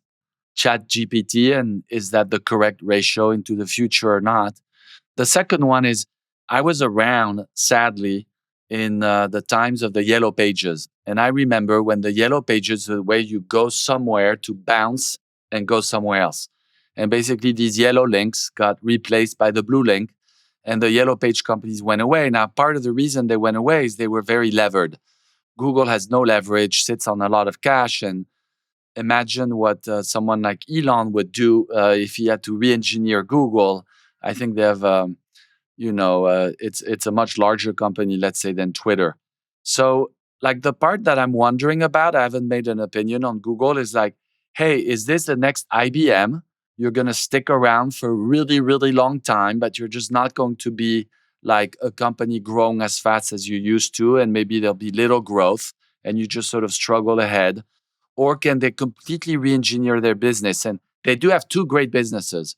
ChatGPT, and is that the correct ratio into the future or not? The second one is, I was around, sadly, in the times of the Yellow Pages. And I remember when the Yellow Pages, the way you go somewhere to bounce and go somewhere else. And basically these yellow links got replaced by the blue link, and the Yellow Page companies went away. Now, part of the reason they went away is they were very levered. Google has no leverage, sits on a lot of cash, and imagine what someone like Elon would do if he had to re-engineer Google. I think they have... it's a much larger company, let's say, than Twitter. So, like, the part that I'm wondering about, I haven't made an opinion on Google, is like, hey, is this the next IBM? You're going to stick around for a really, really long time, but you're just not going to be like a company growing as fast as you used to, and maybe there'll be little growth and you just sort of struggle ahead. Or can they completely re-engineer their business? And they do have 2 great businesses,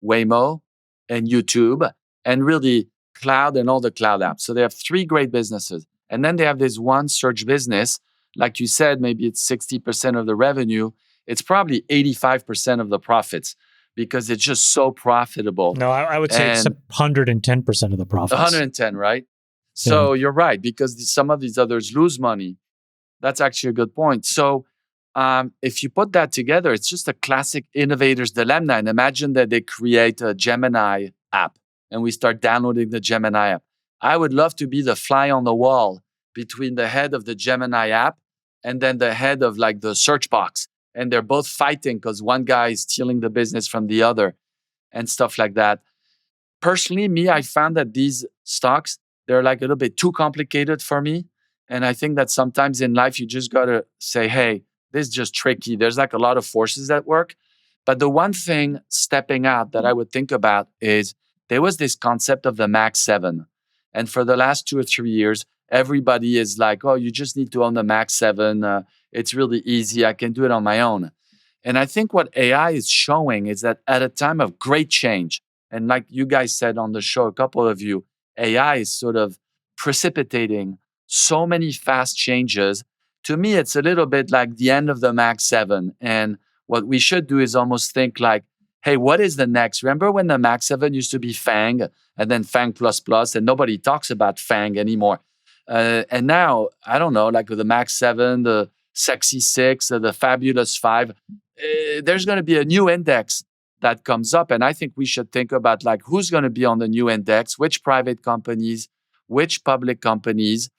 Waymo and YouTube, and really cloud and all the cloud apps. So they have 3 great businesses. And then they have this one search business. Like you said, maybe it's 60% of the revenue. It's probably 85% of the profits, because it's just so profitable. No, I would say it's 110% of the profits. 110, right? So you're right, because some of these others lose money. That's actually a good point. So if you put that together, it's just a classic innovator's dilemma. And imagine that they create a Gemini app, and we start downloading the Gemini app. I would love to be the fly on the wall between the head of the Gemini app and then the head of like the search box. And they're both fighting because one guy is stealing the business from the other and stuff like that. Personally, I found that these stocks, they're like a little bit too complicated for me. And I think that sometimes in life, you just got to say, hey, this is just tricky. There's like a lot of forces at work. But the one thing stepping out that I would think about is there was this concept of the Max 7. And for the last 2 or 3 years, everybody is like, oh, you just need to own the Max 7. It's really easy. I can do it on my own. And I think what AI is showing is that at a time of great change, and like you guys said on the show, a couple of you, AI is sort of precipitating so many fast changes. To me, it's a little bit like the end of the Max 7. And what we should do is almost think like, hey, what is the next? Remember when the Max 7 used to be Fang and then Fang++, and nobody talks about Fang anymore. And now, I don't know, like with the Max 7, the Sexy 6, the Fabulous 5, there's going to be a new index that comes up. And I think we should think about like who's going to be on the new index, which private companies, which public companies.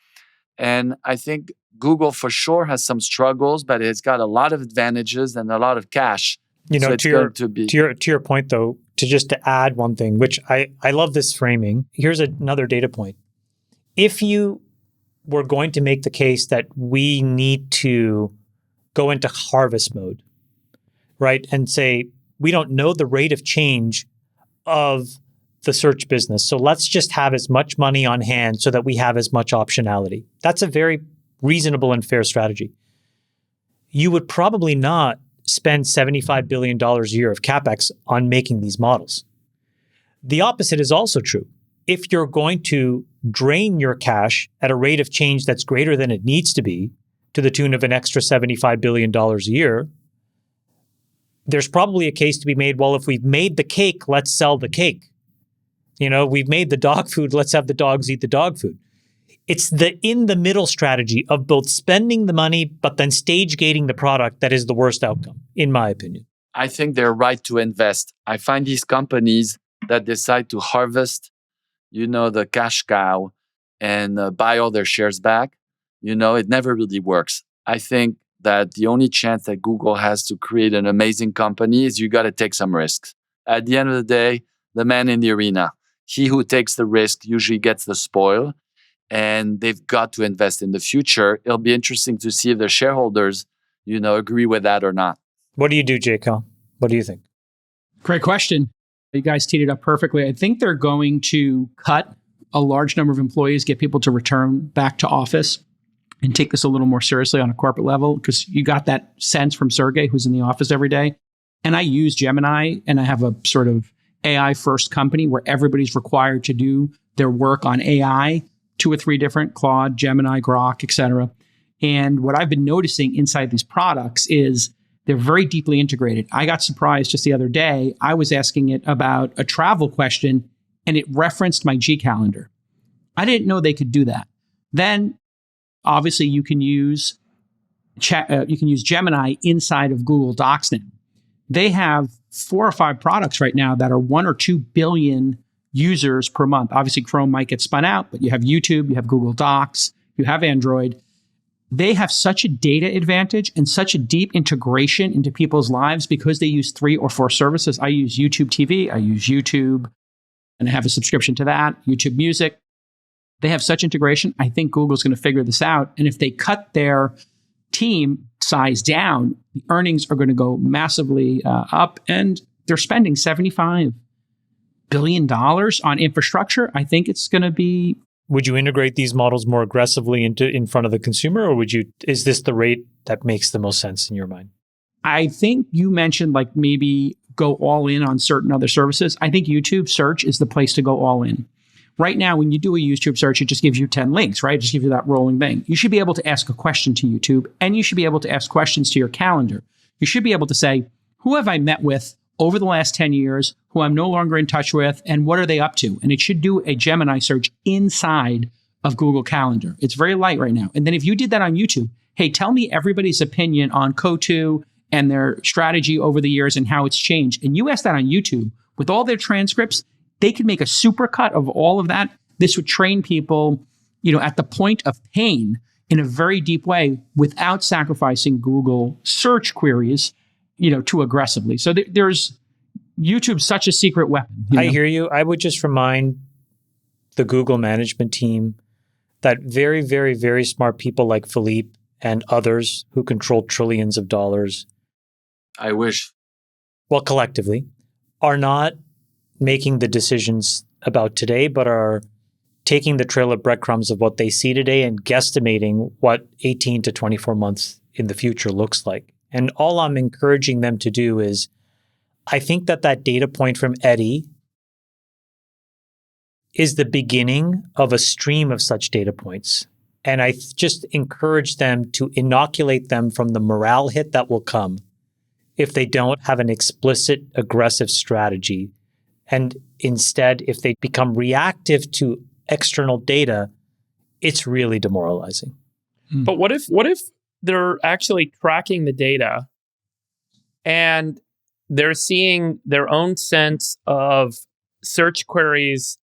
And I think Google for sure has some struggles, but it's got a lot of advantages and a lot of cash. You know, So to your point though, to add one thing, which I love this framing. Here's another data point. If you were going to make the case that we need to go into harvest mode, right? And say, we don't know the rate of change of the search business. So let's just have as much money on hand so that we have as much optionality. That's a very reasonable and fair strategy. You would probably not spend $75 billion a year of CapEx on making these models. The opposite is also true. If you're going to drain your cash at a rate of change that's greater than it needs to be, to the tune of an extra $75 billion a year, there's probably a case to be made, well, if we've made the cake, let's sell the cake. You know, we've made the dog food, let's have the dogs eat the dog food. It's the in-the-middle strategy of both spending the money, but then stage gating the product that is the worst outcome, in my opinion. I think they're right to invest. I find these companies that decide to harvest, the cash cow and buy all their shares back, it never really works. I think that the only chance that Google has to create an amazing company is you got to take some risks. At the end of the day, the man in the arena, he who takes the risk usually gets the spoil. and they've got to invest in the future. It'll be interesting to see if the shareholders, agree with that or not. What do you do, Jacob? What do you think? Great question. You guys teed it up perfectly. I think they're going to cut a large number of employees, get people to return back to office and take this a little more seriously on a corporate level, because you got that sense from Sergey, who's in the office every day. And I use Gemini, and I have a sort of AI first company where everybody's required to do their work on AI, 2 or 3 different, Claude, Gemini, Grok, et cetera. And what I've been noticing inside these products is they're very deeply integrated. I got surprised just the other day. I was asking it about a travel question, and it referenced my G calendar. I didn't know they could do that. Then, obviously, you can use Gemini inside of Google Docs now. They have 4 or 5 products right now that are 1 or 2 billion users per month. Obviously, Chrome might get spun out, but you have YouTube, you have Google Docs, you have Android. They have such a data advantage and such a deep integration into people's lives because they use 3 or 4 services. I use YouTube TV, I use YouTube, and I have a subscription to that, YouTube Music. They have such integration. I think Google's going to figure this out. And if they cut their team size down, the earnings are going to go massively up. And they're spending $75 billion on infrastructure. I think it's going to be... Would you integrate these models more aggressively in front of the consumer, or is this the rate that makes the most sense in your mind? I think you mentioned like maybe go all in on certain other services. I think YouTube search is the place to go all in. Right now, when you do a YouTube search, it just gives you 10 links, right? It just gives you that rolling thing. You should be able to ask a question to YouTube, and you should be able to ask questions to your calendar. You should be able to say, who have I met with over the last 10 years, who I'm no longer in touch with, and what are they up to? And it should do a Gemini search inside of Google Calendar. It's very light right now. And then if you did that on YouTube, hey, tell me everybody's opinion on Coatue and their strategy over the years and how it's changed. And you ask that on YouTube with all their transcripts, they could make a super cut of all of that. This would train people, at the point of pain in a very deep way without sacrificing Google search queries, too aggressively. So there's YouTube's such a secret weapon. I hear you. I would just remind the Google management team that very, very, very smart people like Philippe and others who control trillions of dollars. I wish. Well, collectively, are not making the decisions about today, but are taking the trail of breadcrumbs of what they see today and guesstimating what 18 to 24 months in the future looks like. And all I'm encouraging them to do is, I think that data point from Eddie is the beginning of a stream of such data points. And I just encourage them to inoculate them from the morale hit that will come if they don't have an explicit, aggressive strategy. And instead, if they become reactive to external data, it's really demoralizing. But what if they're actually tracking the data and they're seeing their own sense of search queries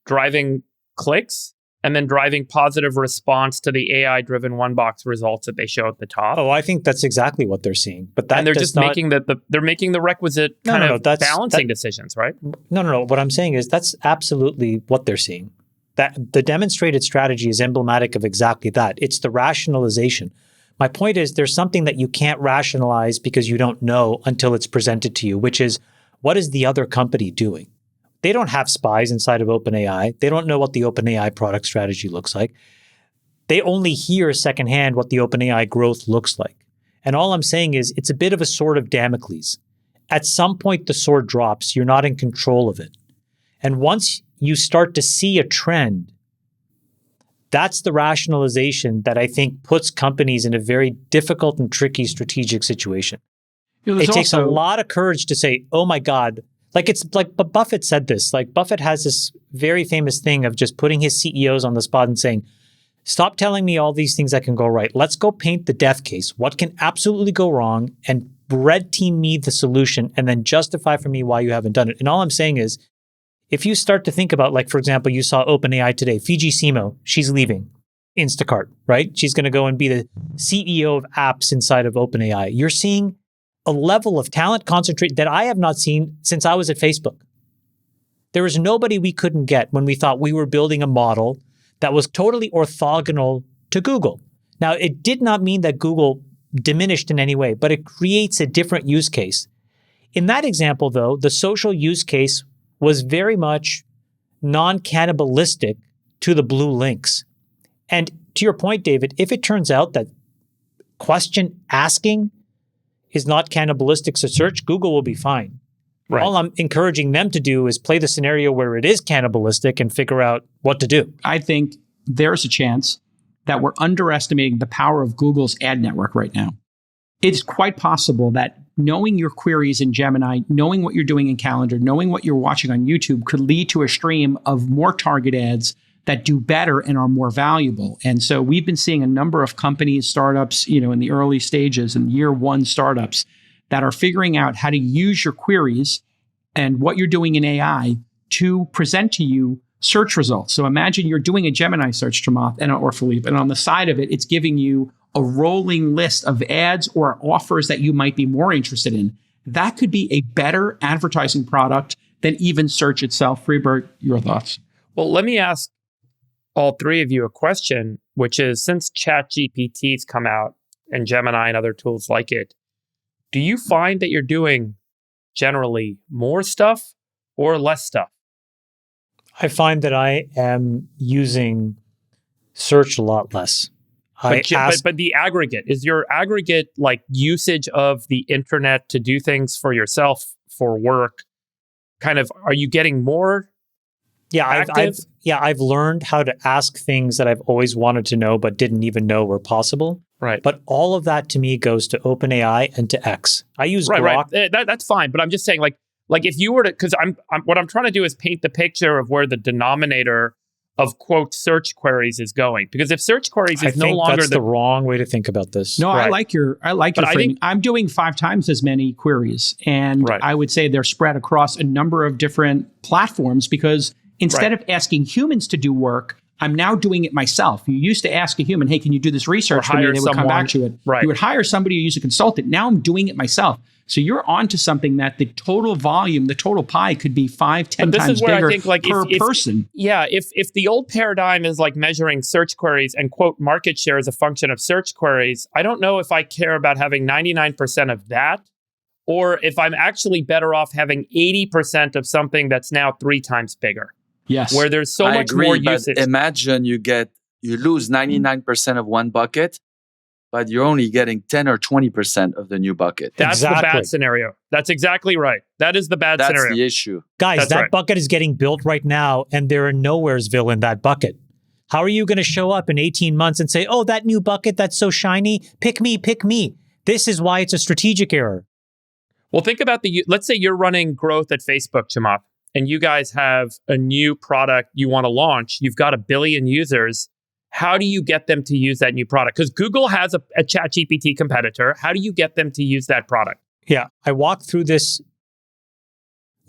driving clicks and then driving positive response to the AI-driven one-box results that they show at the top? Oh, I think that's exactly what they're seeing. But that and they're just making they're making the requisite balancing decisions, right? No. What I'm saying is that's absolutely what they're seeing. That the demonstrated strategy is emblematic of exactly that. It's the rationalization. My point is there's something that you can't rationalize because you don't know until it's presented to you, which is, what is the other company doing? They don't have spies inside of OpenAI. They don't know what the OpenAI product strategy looks like. They only hear secondhand what the OpenAI growth looks like. And all I'm saying is it's a bit of a sword of Damocles. At some point, the sword drops. You're not in control of it. And once you start to see a trend, that's the rationalization that I think puts companies in a very difficult and tricky strategic situation. It takes a lot of courage to say, oh my God, but Buffett said this, Buffett has this very famous thing of just putting his CEOs on the spot and saying, stop telling me all these things that can go right. Let's go paint the death case. What can absolutely go wrong, and red team me the solution and then justify for me why you haven't done it. And all I'm saying is, if you start to think about, for example, you saw OpenAI today, Fiji Simo, she's leaving Instacart, right? She's going to go and be the CEO of apps inside of OpenAI. You're seeing a level of talent concentrate that I have not seen since I was at Facebook. There was nobody we couldn't get when we thought we were building a model that was totally orthogonal to Google. Now, it did not mean that Google diminished in any way, but it creates a different use case. In that example, though, the social use case was very much non-cannibalistic to the blue links. And to your point, David, if it turns out that question asking is not cannibalistic to search, Google will be fine. Right. All I'm encouraging them to do is play the scenario where it is cannibalistic and figure out what to do. I think there's a chance that we're underestimating the power of Google's ad network right now. It's quite possible that knowing your queries in Gemini, knowing what you're doing in Calendar, knowing what you're watching on YouTube could lead to a stream of more target ads that do better and are more valuable. And so we've been seeing a number of companies, startups, in the early stages and year one startups that are figuring out how to use your queries and what you're doing in AI to present to you search results. So imagine you're doing a Gemini search, Chamath or Philippe, and on the side of it, it's giving you a rolling list of ads or offers that you might be more interested in. That could be a better advertising product than even search itself. Freeberg, your thoughts? Well, let me ask all three of you a question, which is, since ChatGPT's come out and Gemini and other tools like it, do you find that you're doing generally more stuff or less stuff? I find that I am using search a lot less. But the aggregate, is your aggregate like usage of the internet to do things for yourself, for work, kind of, are you getting more active? I've learned how to ask things that I've always wanted to know but didn't even know were possible. Right. But all of that to me goes to OpenAI and to X. I use Grok. Right. That's fine. But I'm just saying, like if you were to, because I'm what I'm trying to do is paint the picture of where the denominator of quote search queries is going. Because if search queries is no longer that's the wrong way to think about this. No, Right. I like your framing. I'm doing 5 times as many queries, and Right. I would say they're spread across a number of different platforms because instead Right. of asking humans to do work, I'm now doing it myself. You used to ask a human, "Hey, can you do this research for me?" hire They would come back someone. to it. Right. You would hire somebody or use a consultant. Now I'm doing it myself. So you're onto something that the total volume, the total pie could be 5, 10 But this times is where bigger I think, like, per if person. Yeah, if the old paradigm is like measuring search queries and quote market share as a function of search queries, I don't know if I care about having 99% of that, or if I'm actually better off having 80% of something that's now 3 times bigger, Yes. where there's so I much agree, more but usage. imagine you lose 99% of one bucket, but you're only getting 10 or 20% of the new bucket. That's the Exactly. bad scenario. That's exactly right. That is the bad That's scenario. the issue. Guys, That's that right. bucket is getting built right now, and there are Nowheresville in that bucket. How are you going to show up in 18 months and say, "Oh, that new bucket, that's so shiny. Pick me, pick me." This is why it's a strategic error. Well, think about let's say you're running growth at Facebook, Chamath, and you guys have a new product you want to launch. You've got 1 billion users. How do you get them to use that new product? Because Google has a ChatGPT competitor. How do you get them to use that product? Yeah, I walked through this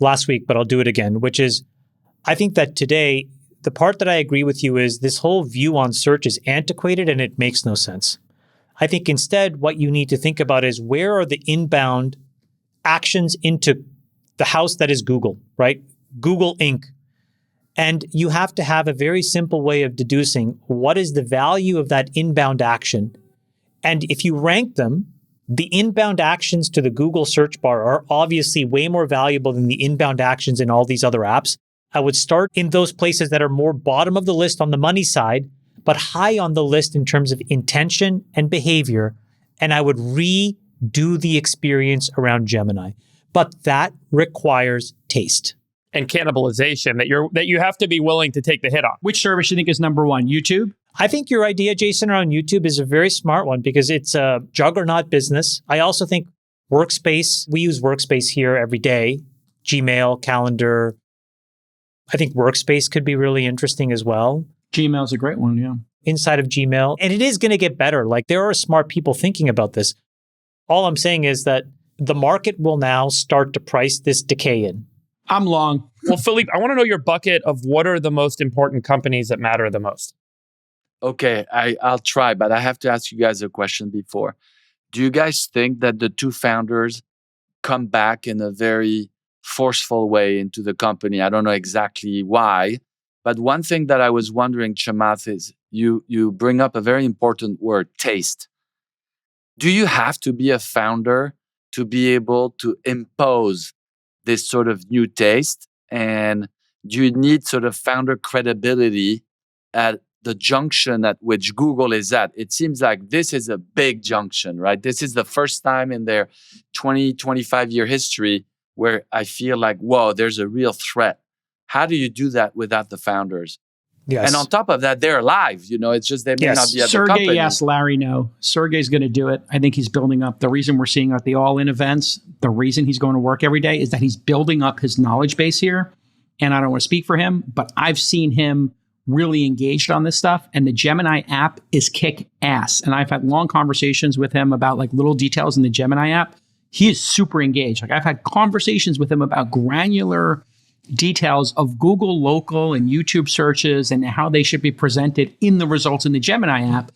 last week, but I'll do it again, which is, I think that today, the part that I agree with you is this whole view on search is antiquated and it makes no sense. I think instead, what you need to think about is where are the inbound actions into the house that is Google, right? Google Inc. And you have to have a very simple way of deducing what is the value of that inbound action. And if you rank them, the inbound actions to the Google search bar are obviously way more valuable than the inbound actions in all these other apps. I would start in those places that are more bottom of the list on the money side, but high on the list in terms of intention and behavior. And I would redo the experience around Gemini. But that requires taste. And cannibalization that you have to be willing to take the hit on. Which service do you think is number one? YouTube? I think your idea, Jason, around YouTube is a very smart one because it's a juggernaut business. I also think Workspace, we use Workspace here every day, Gmail, Calendar. I think Workspace could be really interesting as well. Gmail's a great one, yeah. Inside of Gmail. And it is going to get better. Like there are smart people thinking about this. All I'm saying is that the market will now start to price this decay in. I'm long. Well, Philippe, I want to know your bucket of what are the most important companies that matter the most. Okay, I'll try, but I have to ask you guys a question before. Do you guys think that the 2 founders come back in a very forceful way into the company? I don't know exactly why, But one thing that I was wondering, Chamath, is you bring up a very important word, taste. Do you have to be a founder to be able to impose this sort of new taste? And do you need sort of founder credibility at the junction at which Google is at? It seems like this is a big junction, right? This is the first time in their 20, 25-year history where I feel like, whoa, there's a real threat. How do you do that without the founders? Yes. And on top of that, they're alive. It's just they may not be at the Sergey company. asked Larry no. Sergey's going to do it. I think he's building up. The reason we're seeing at the all-in events, the reason he's going to work every day is that he's building up his knowledge base here. And I don't want to speak for him, but I've seen him really engaged on this stuff. And the Gemini app is kick ass. And I've had long conversations with him about like little details in the Gemini app. He is super engaged. Like I've had conversations with him about granular details of Google local and YouTube searches and how they should be presented in the results in the Gemini app.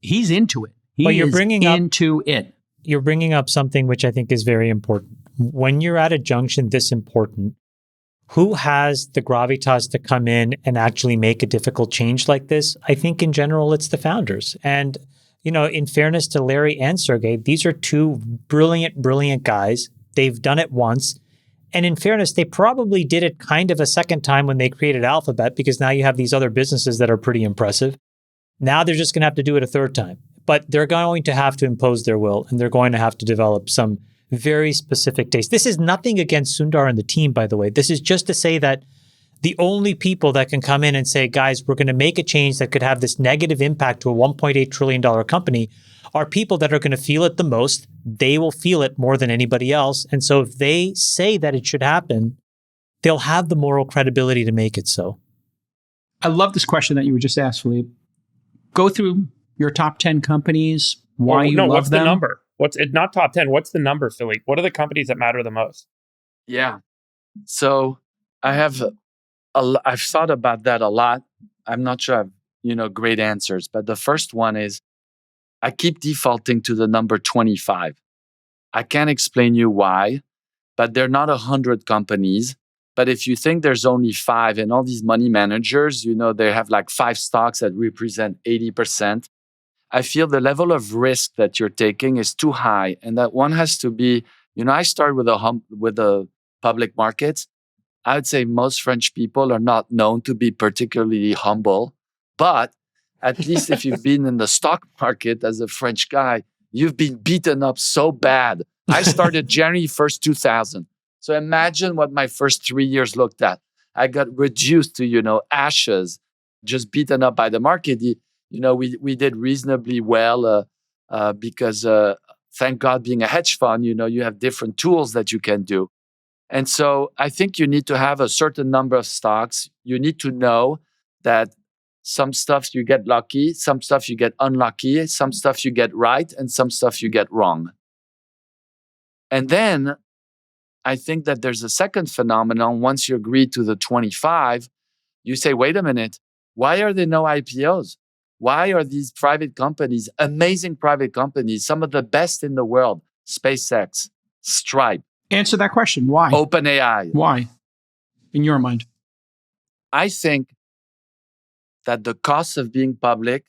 He's into it. He is into it. You're bringing up something which I think is very important. When you're at a junction this important, who has the gravitas to come in and actually make a difficult change like this? I think in general, it's the founders. And, in fairness to Larry and Sergey, these are two brilliant guys. They've done it once. And in fairness, they probably did it kind of a second time when they created Alphabet, because now you have these other businesses that are pretty impressive. Now they're just going to have to do it a third time. But they're going to have to impose their will, and they're going to have to develop some very specific taste. This is nothing against Sundar and the team, by the way. This is just to say that the only people that can come in and say, guys, we're going to make a change that could have this negative impact to a $1.8 trillion company are people that are going to feel it the most. They will feel it more than anybody else. And so if they say that it should happen, they'll have the moral credibility to make it so. I love this question that you were just asked, Philippe. Go through your top 10 companies, why you love what's them. The number? What's it? Not top 10. What's the number, Philippe? What are the companies that matter the most? Yeah. So I've thought about that a lot. I'm not sure I have, great answers, but the first one is I keep defaulting to the number 25. I can't explain you why, but they're not 100 companies. But if you think there's only 5 and all these money managers, they have like 5 stocks that represent 80%. I feel the level of risk that you're taking is too high. And that one has to be, I start with the public markets. I would say most French people are not known to be particularly humble, but at least if you've been in the stock market as a French guy, you've been beaten up so bad. I started January 1st, 2000. So imagine what my first 3 years looked at. I got reduced to, ashes, just beaten up by the market. We did reasonably well because thank God being a hedge fund, you have different tools that you can do. And so I think you need to have a certain number of stocks. You need to know that some stuff you get lucky, some stuff you get unlucky, some stuff you get right, and some stuff you get wrong. And then I think that there's a second phenomenon. Once you agree to the 25, you say, wait a minute, why are there no IPOs? Why are these private companies, amazing private companies, some of the best in the world, SpaceX, Stripe? Answer that question. Why? OpenAI. Why? In your mind? I think that the cost of being public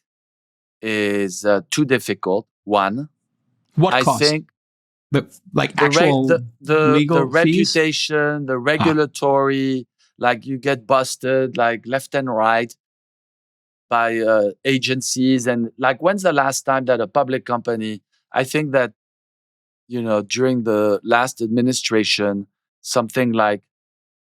is too difficult. One. What cost? I think actual legal the fees? reputation, the regulatory, like you get busted like left and right by agencies. And like, when's the last time that a public company, I think that, during the last administration, something like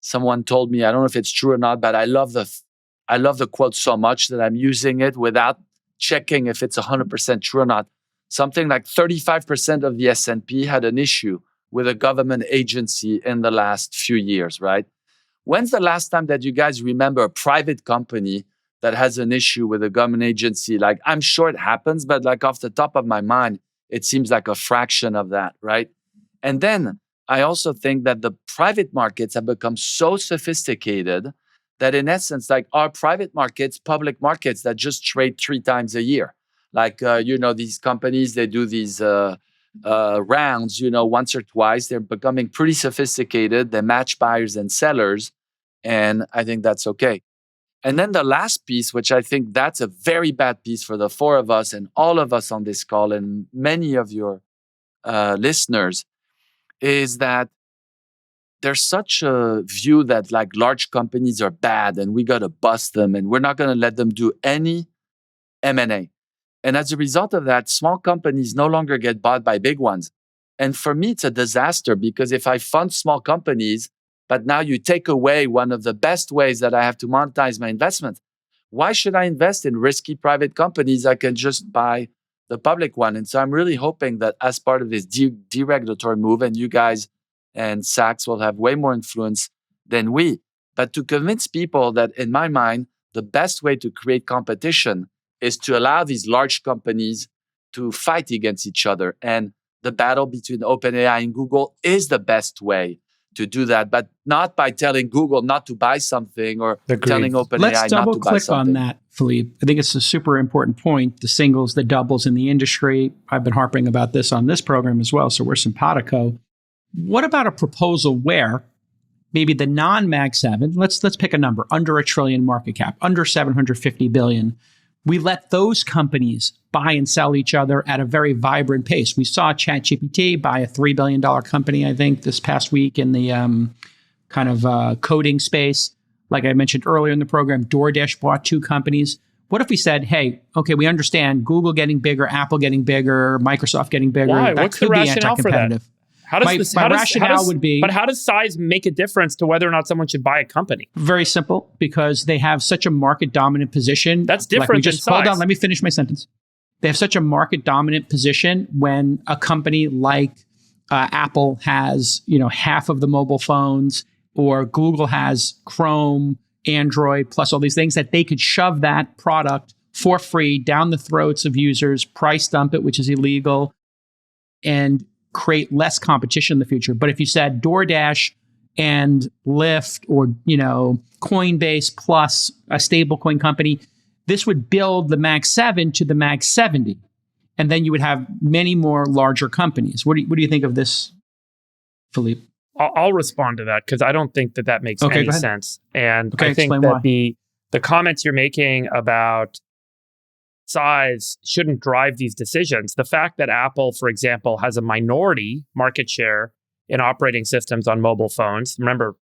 someone told me, I don't know if it's true or not, but I love the quote so much that I'm using it without checking if it's 100% true or not. Something like 35% of the S&P had an issue with a government agency in the last few years, right? When's the last time that you guys remember a private company that has an issue with a government agency? Like, I'm sure it happens, but like off the top of my mind, it seems like a fraction of that, right? And then I also think that the private markets have become so sophisticated that in essence, like our private markets, public markets that just trade 3 times a year. Like, these companies, they do these rounds, once or twice. They're becoming pretty sophisticated. They match buyers and sellers. And I think that's okay. And then the last piece, which I think that's a very bad piece for the four of us and all of us on this call and many of your listeners, is that there's such a view that like large companies are bad and we got to bust them and we're not going to let them do any M&A. And as a result of that, small companies no longer get bought by big ones. And for me, it's a disaster because if I fund small companies, but now you take away one of the best ways that I have to monetize my investment, why should I invest in risky private companies? I can just buy the public one. And so I'm really hoping that as part of this deregulatory move, and you guys and Sachs will have way more influence than we, but to convince people that in my mind, the best way to create competition is to allow these large companies to fight against each other. And the battle between OpenAI and Google is the best way to do that, but not by telling Google not to buy something or telling OpenAI Let's not to double buy click something. on that, Philippe. I think it's a super important point. The singles, the doubles in the industry. I've been harping about this on this program as well, so we're simpatico. What about a proposal where maybe the non-Mag 7, let's pick a number, under $1 trillion market cap, under $750 billion, we let those companies buy and sell each other at a very vibrant pace. We saw ChatGPT buy a $3 billion company, I think, this past week in the kind of coding space. Like I mentioned earlier in the program, DoorDash bought 2 companies. What if we said, hey, okay, we understand Google getting bigger, Apple getting bigger, Microsoft getting bigger. Why? That What's could the be rationale for that? anti-competitive. How does My rationale would be... But how does size make a difference to whether or not someone should buy a company? Very simple, because they have such a market dominant position. That's different than size. Hold on, let me finish my sentence. They have such a market dominant position when a company like Apple has, half of the mobile phones, or Google has Chrome, Android, plus all these things, that they could shove that product for free down the throats of users, price dump it, which is illegal, and create less competition in the future. But if you said DoorDash and Lyft or, Coinbase plus a stablecoin company, this would build the Mag 7 to the Mag 70. And then you would have many more larger companies. What do you think of this, Philippe? I'll respond to that because I don't think that makes any sense. And I think that why. the comments you're making about size shouldn't drive these decisions. The fact that Apple, for example, has a minority market share in operating systems on mobile phones. Remember,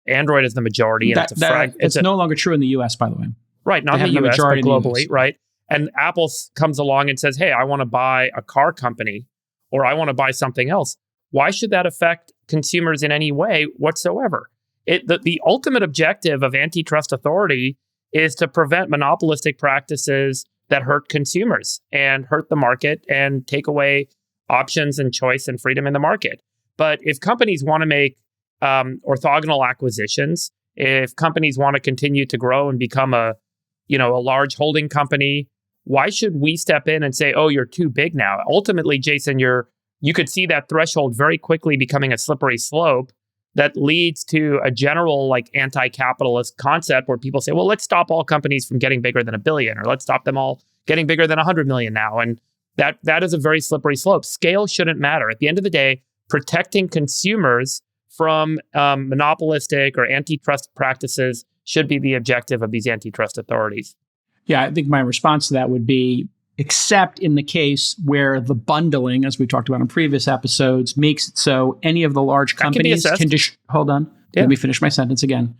Android is the majority. And it's no longer true in the US, by the way. Right, not in the US, but globally, right? And Apple comes along and says, hey, I want to buy a car company or I want to buy something else. Why should that affect consumers in any way whatsoever? The ultimate objective of antitrust authority is to prevent monopolistic practices that hurt consumers and hurt the market and take away options and choice and freedom in the market. But if companies want to make orthogonal acquisitions, if companies want to continue to grow and become a large holding company, why should we step in and say, oh, you're too big now? Ultimately, Jason, you could see that threshold very quickly becoming a slippery slope that leads to a general anti-capitalist concept where people say, well, let's stop all companies from getting bigger than $1 billion, or let's stop them all getting bigger than 100 million now. And that is a very slippery slope. Scale shouldn't matter. At the end of the day, protecting consumers from monopolistic or antitrust practices should be the objective of these antitrust authorities. Yeah, I think my response to that would be, except in the case where the bundling, as we talked about in previous episodes, makes it so any of the large companies can just... Hold on. Yeah. Let me finish my sentence again.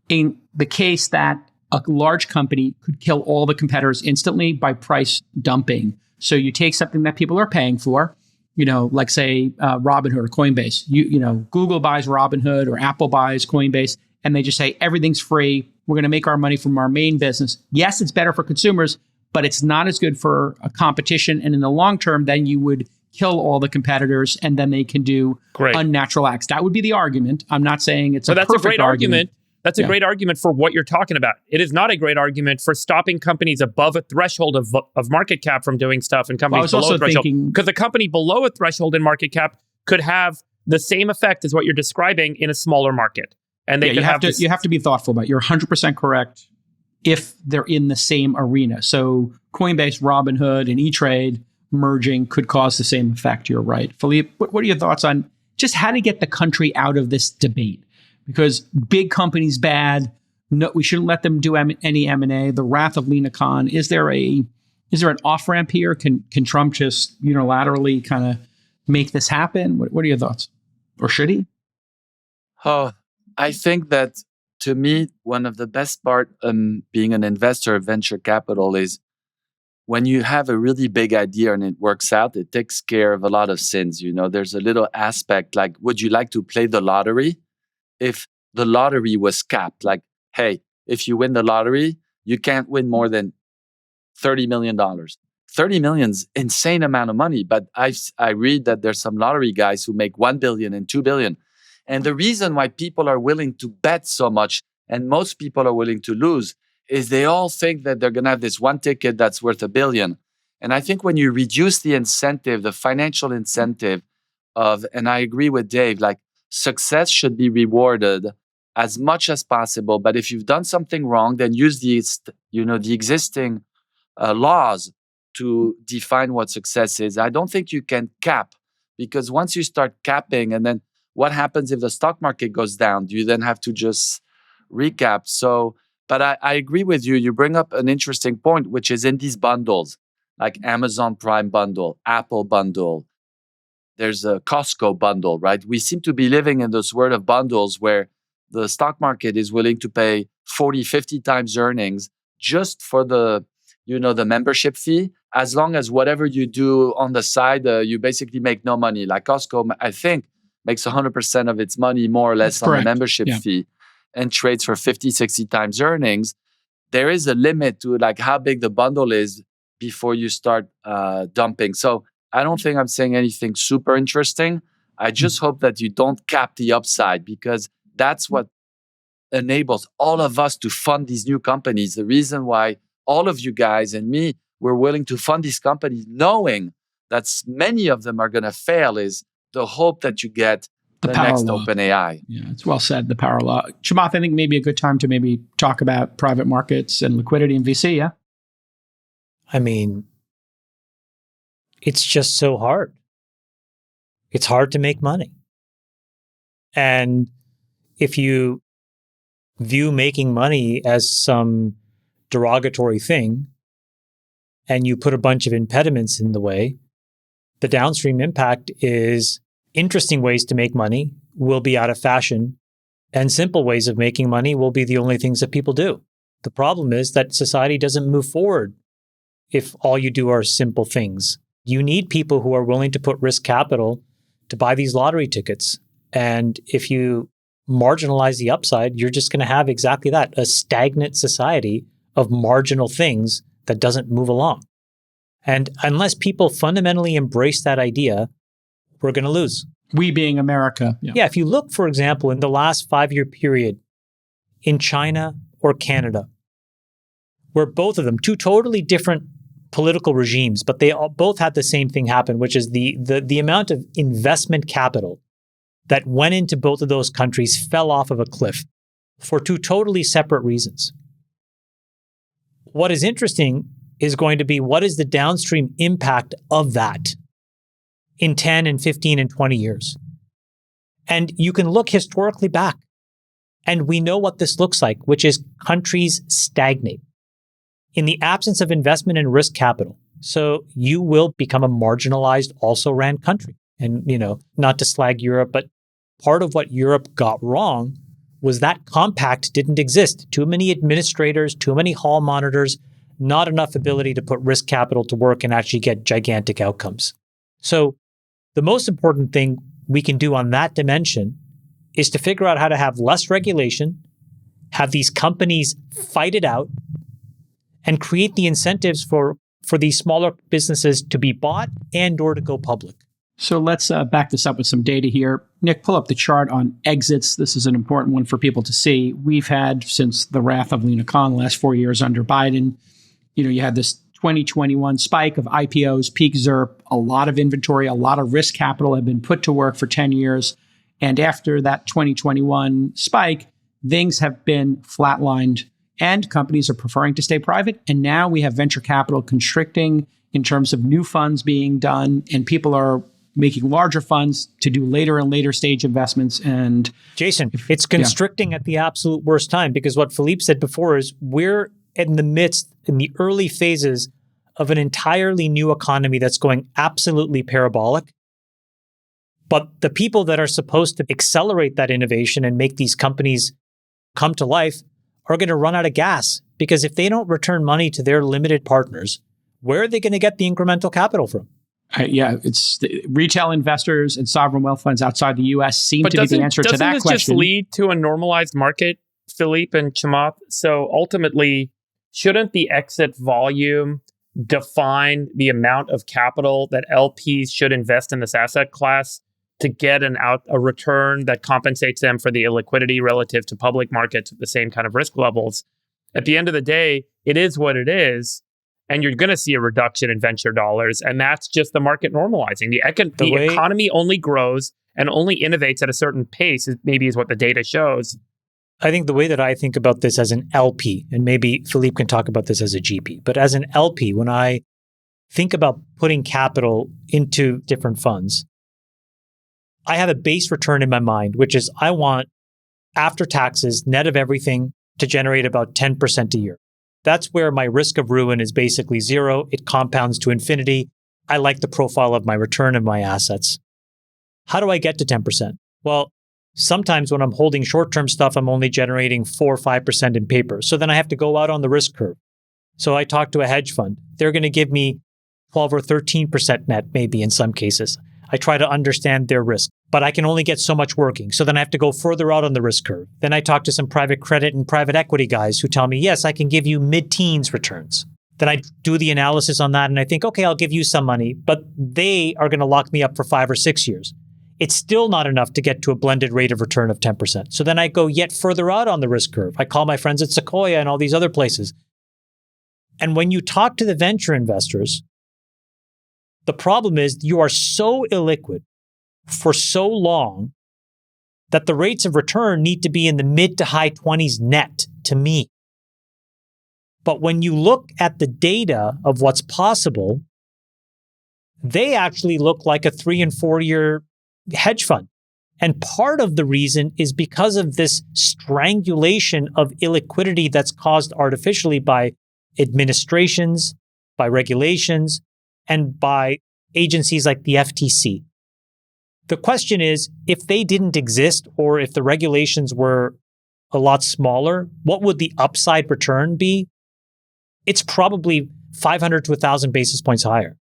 In the case that a large company could kill all the competitors instantly by price dumping. So you take something that people are paying for, like say Robinhood or Coinbase. Google buys Robinhood or Apple buys Coinbase, and they just say everything's free. We're going to make our money from our main business. Yes, it's better for consumers, but it's not as good for a competition. And in the long term, then you would kill all the competitors and then they can do unnatural acts. That would be the argument. I'm not saying it's that's a great argument. That's a great argument for what you're talking about. It is not a great argument for stopping companies above a threshold of market cap from doing stuff and companies below a threshold. Because a company below a threshold in market cap could have the same effect as what you're describing in a smaller market. And they you have to be thoughtful about it. You're 100% correct if they're in the same arena. So Coinbase, Robinhood, and E-Trade merging could cause the same effect. You're right. Philippe, what are your thoughts on just how to get the country out of this debate? Because big companies bad, no, we shouldn't let them do any M&A. The wrath of Lina Khan. Is there an off ramp here? Can Trump just unilaterally kind of make this happen? What are your thoughts? Or should he? Oh, I think that to me, one of the best part being an investor of venture capital is when you have a really big idea and it works out, it takes care of a lot of sins. There's a little aspect like, would you like to play the lottery? If the lottery was capped, like, hey, if you win the lottery, you can't win more than $30 million. $30 million's insane amount of money, but I read that there's some lottery guys who make 1 billion and 2 billion. And the reason why people are willing to bet so much and most people are willing to lose is they all think that they're going to have this one ticket that's worth $1 billion. And I think when you reduce the incentive, the financial incentive and I agree with Dave, like success should be rewarded as much as possible. But if you've done something wrong, then use the existing laws to define what success is. I don't think you can cap, because once you start capping, and then what happens if the stock market goes down? Do you then have to just recap? So, but I agree with you. You bring up an interesting point, which is in these bundles, like Amazon Prime bundle, Apple bundle, there's a Costco bundle, right? We seem to be living in this world of bundles where the stock market is willing to pay 40, 50 times earnings just for the membership fee, as long as whatever you do on the side, you basically make no money. Like Costco, I think, makes 100% of its money more or less on the membership fee and trades for 50, 60 times earnings. There is a limit to like how big the bundle is before you start dumping. So I don't think I'm saying anything super interesting. I just hope that you don't cap the upside, because that's what enables all of us to fund these new companies. The reason why all of you guys and me, we're willing to fund these companies knowing that many of them are going to fail is the hope that you get the next OpenAI. Yeah, it's well said, the power law. Chamath, I think maybe a good time to maybe talk about private markets and liquidity in VC, yeah? I mean, it's just so hard. It's hard to make money. And if you view making money as some derogatory thing, and you put a bunch of impediments in the way, the downstream impact is interesting ways to make money will be out of fashion, and simple ways of making money will be the only things that people do. The problem is that society doesn't move forward if all you do are simple things. You need people who are willing to put risk capital to buy these lottery tickets. And if you marginalize the upside, you're just going to have exactly that, a stagnant society of marginal things that doesn't move along. And unless people fundamentally embrace that idea, we're going to lose. We being America. Yeah, if you look, for example, in the last 5-year period in China or Canada, where both of them, two totally different political regimes, but they both had the same thing happen, which is the amount of investment capital that went into both of those countries fell off of a cliff for two totally separate reasons. What is interesting is going to be what is the downstream impact of that in 10 and 15 and 20 years. And you can look historically back, and we know what this looks like, which is countries stagnate in the absence of investment and risk capital. So you will become a marginalized, also ran country. And, not to slag Europe, but part of what Europe got wrong was that compact didn't exist. Too many administrators, too many hall monitors, not enough ability to put risk capital to work and actually get gigantic outcomes. So the most important thing we can do on that dimension is to figure out how to have less regulation, have these companies fight it out, and create the incentives for these smaller businesses to be bought and or to go public. So let's back this up with some data here. Nick, pull up the chart on exits. This is an important one for people to see. We've had, since the wrath of Lina Khan, the last 4 years under Biden, you had this 2021 spike of IPOs, peak ZERP, a lot of inventory, a lot of risk capital had been put to work for 10 years. And after that 2021 spike, things have been flatlined and companies are preferring to stay private. And now we have venture capital constricting in terms of new funds being done, and people are making larger funds to do later and later stage investments. And Jason, it's constricting at the absolute worst time, because what Philippe said before is we're in the early phases of an entirely new economy that's going absolutely parabolic. But the people that are supposed to accelerate that innovation and make these companies come to life are going to run out of gas, because if they don't return money to their limited partners, where are they going to get the incremental capital from? It's the retail investors and sovereign wealth funds outside the U.S. seem to be the answer to that doesn't this question. just lead to a normalized market, Philippe and Chamath? So ultimately, shouldn't the exit volume define the amount of capital that LPs should invest in this asset class to get a return that compensates them for the illiquidity relative to public markets at the same kind of risk levels? At the end of the day, it is what it is. And you're going to see a reduction in venture dollars. And that's just the market normalizing. The economy only grows and only innovates at a certain pace, is what the data shows. I think the way that I think about this as an LP, and maybe Philippe can talk about this as a GP, but as an LP, when I think about putting capital into different funds, I have a base return in my mind, which is I want, after taxes, net of everything, to generate about 10% a year. That's where my risk of ruin is basically zero. It compounds to infinity. I like the profile of my return of my assets. How do I get to 10%? Well, sometimes when I'm holding short-term stuff, I'm only generating 4 or 5% in paper. So then I have to go out on the risk curve. So I talk to a hedge fund. They're going to give me 12 or 13% net, maybe in some cases. I try to understand their risk, but I can only get so much working. So then I have to go further out on the risk curve. Then I talk to some private credit and private equity guys who tell me, yes, I can give you mid-teens returns. Then I do the analysis on that and I think, okay, I'll give you some money, but they are going to lock me up for 5 or 6 years. It's still not enough to get to a blended rate of return of 10%. So then I go yet further out on the risk curve. I call my friends at Sequoia and all these other places. And when you talk to the venture investors, the problem is you are so illiquid for so long that the rates of return need to be in the mid to high 20s net to me. But when you look at the data of what's possible, they actually look like a 3 and 4 year hedge fund. And part of the reason is because of this strangulation of illiquidity that's caused artificially by administrations, by regulations, and by agencies like the FTC. The question is, if they didn't exist or if the regulations were a lot smaller, what would the upside return be? It's probably 500 to 1,000 basis points higher.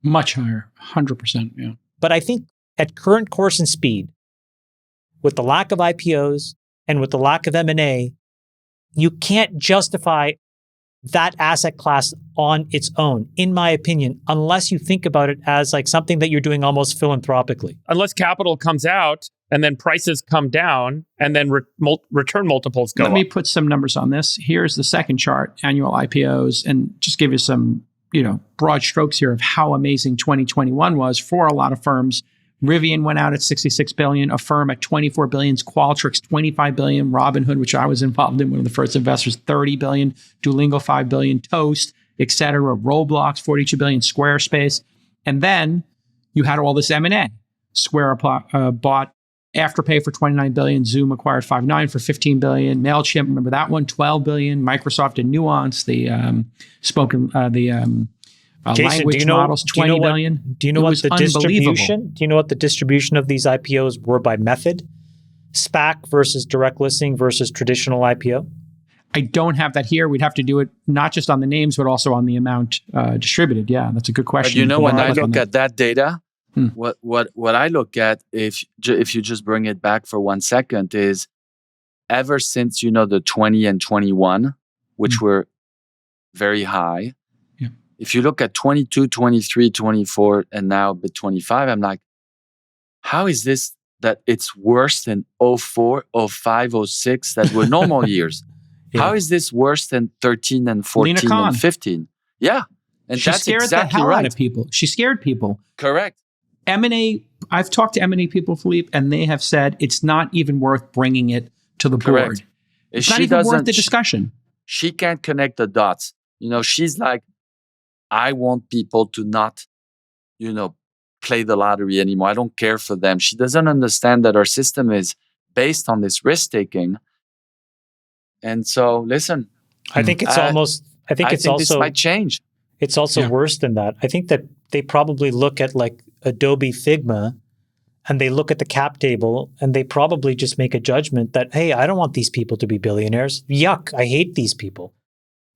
Much higher, 100%, yeah. But I think at current course and speed, with the lack of IPOs and with the lack of M&A, you can't justify that asset class on its own, in my opinion, unless you think about it as like something that you're doing almost philanthropically. Unless capital comes out and then prices come down and then return multiples go up. Let me put some numbers on this. Here's the second chart, annual IPOs, and just give you some, broad strokes here of how amazing 2021 was for a lot of firms. Rivian went out at $66 billion, Affirm at $24 billion, Qualtrics $25 billion, Robinhood, which I was involved in, one of the first investors, $30 billion, Duolingo $5 billion, Toast, etc., Roblox $42 billion, Squarespace. And then you had all this M&A. Square bought Afterpay for $29 billion, Zoom acquired Five9 for $15 billion, MailChimp, remember that one, $12 billion, Microsoft and Nuance, the Jason, language models, $20 billion. Do you know what the distribution? Do you know what the distribution of these IPOs were by method? SPAC versus direct listing versus traditional IPO? I don't have that here. We'd have to do it not just on the names, but also on the amount distributed. Yeah, that's a good question. But when I look at that data, what I look at, if you just bring it back for 1 second, is ever since the 20 and 21, which were very high. If you look at 22, 23, 24, and now bit 25, I'm like, how is this that it's worse than 04, 05, 06 that were normal years? Yeah. How is this worse than 13 and 14 and 15? Yeah. And she that's scared exactly the hell right. out of people. She scared people. Correct. M&A, I've talked to M&A people, Philippe, and they have said it's not even worth bringing it to the board. It's not even worth the discussion. She can't connect the dots. She's like, I want people to not, play the lottery anymore. I don't care for them. She doesn't understand that our system is based on this risk taking. And so, listen, I think it's almost. I think it's this also. might change. It's also worse than that. I think that they probably look at like Adobe Figma, and they look at the cap table, and they probably just make a judgment that, hey, I don't want these people to be billionaires. Yuck! I hate these people.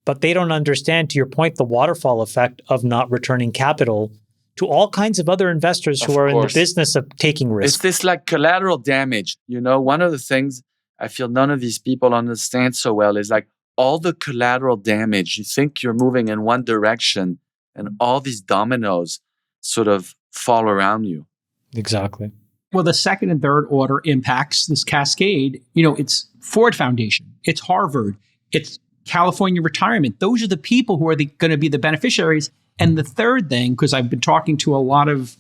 But they don't understand, to your point, the waterfall effect of not returning capital to all kinds of other investors who are in the business of taking risks. It's this like collateral damage. You know, one of the things I feel none of these people understand so well is like all the collateral damage. You think you're moving in one direction and all these dominoes sort of fall around you. Exactly. Well, the second and third order impacts, this cascade, it's Ford Foundation, it's Harvard, it's California Retirement. Those are the people who are going to be the beneficiaries. And the third thing, because I've been talking to a lot of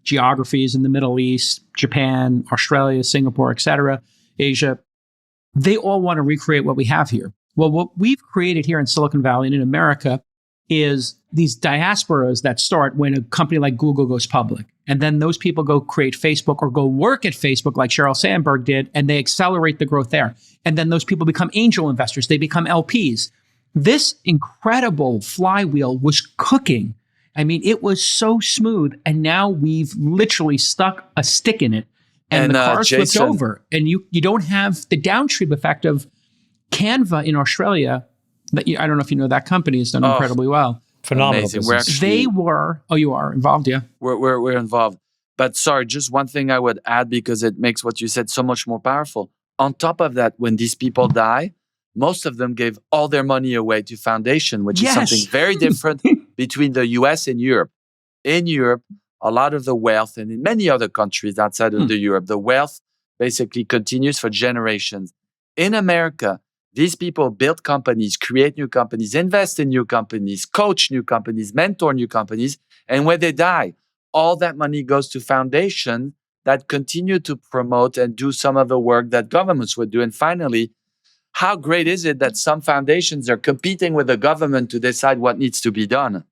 geographies in the Middle East, Japan, Australia, Singapore, et cetera, Asia, they all want to recreate what we have here. Well, what we've created here in Silicon Valley and in America is these diasporas that start when a company like Google goes public. And then those people go create Facebook or go work at Facebook like Sheryl Sandberg did, and they accelerate the growth there. And then those people become angel investors. They become LPs. This incredible flywheel was cooking. I mean, it was so smooth. And now we've literally stuck a stick in it and the car's flipped over. And you don't have the downstream effect of Canva in Australia. I don't know if you know that company has done incredibly well. Phenomenal. They were, you are involved, yeah. We're involved. But sorry, just one thing I would add because it makes what you said so much more powerful. On top of that, when these people die, most of them gave all their money away to foundation, which is something very different between the US and Europe. In Europe, a lot of the wealth, and in many other countries outside of the Europe, the wealth basically continues for generations. In America, these people build companies, create new companies, invest in new companies, coach new companies, mentor new companies. And when they die, all that money goes to foundations that continue to promote and do some of the work that governments would do. And finally, how great is it that some foundations are competing with the government to decide what needs to be done?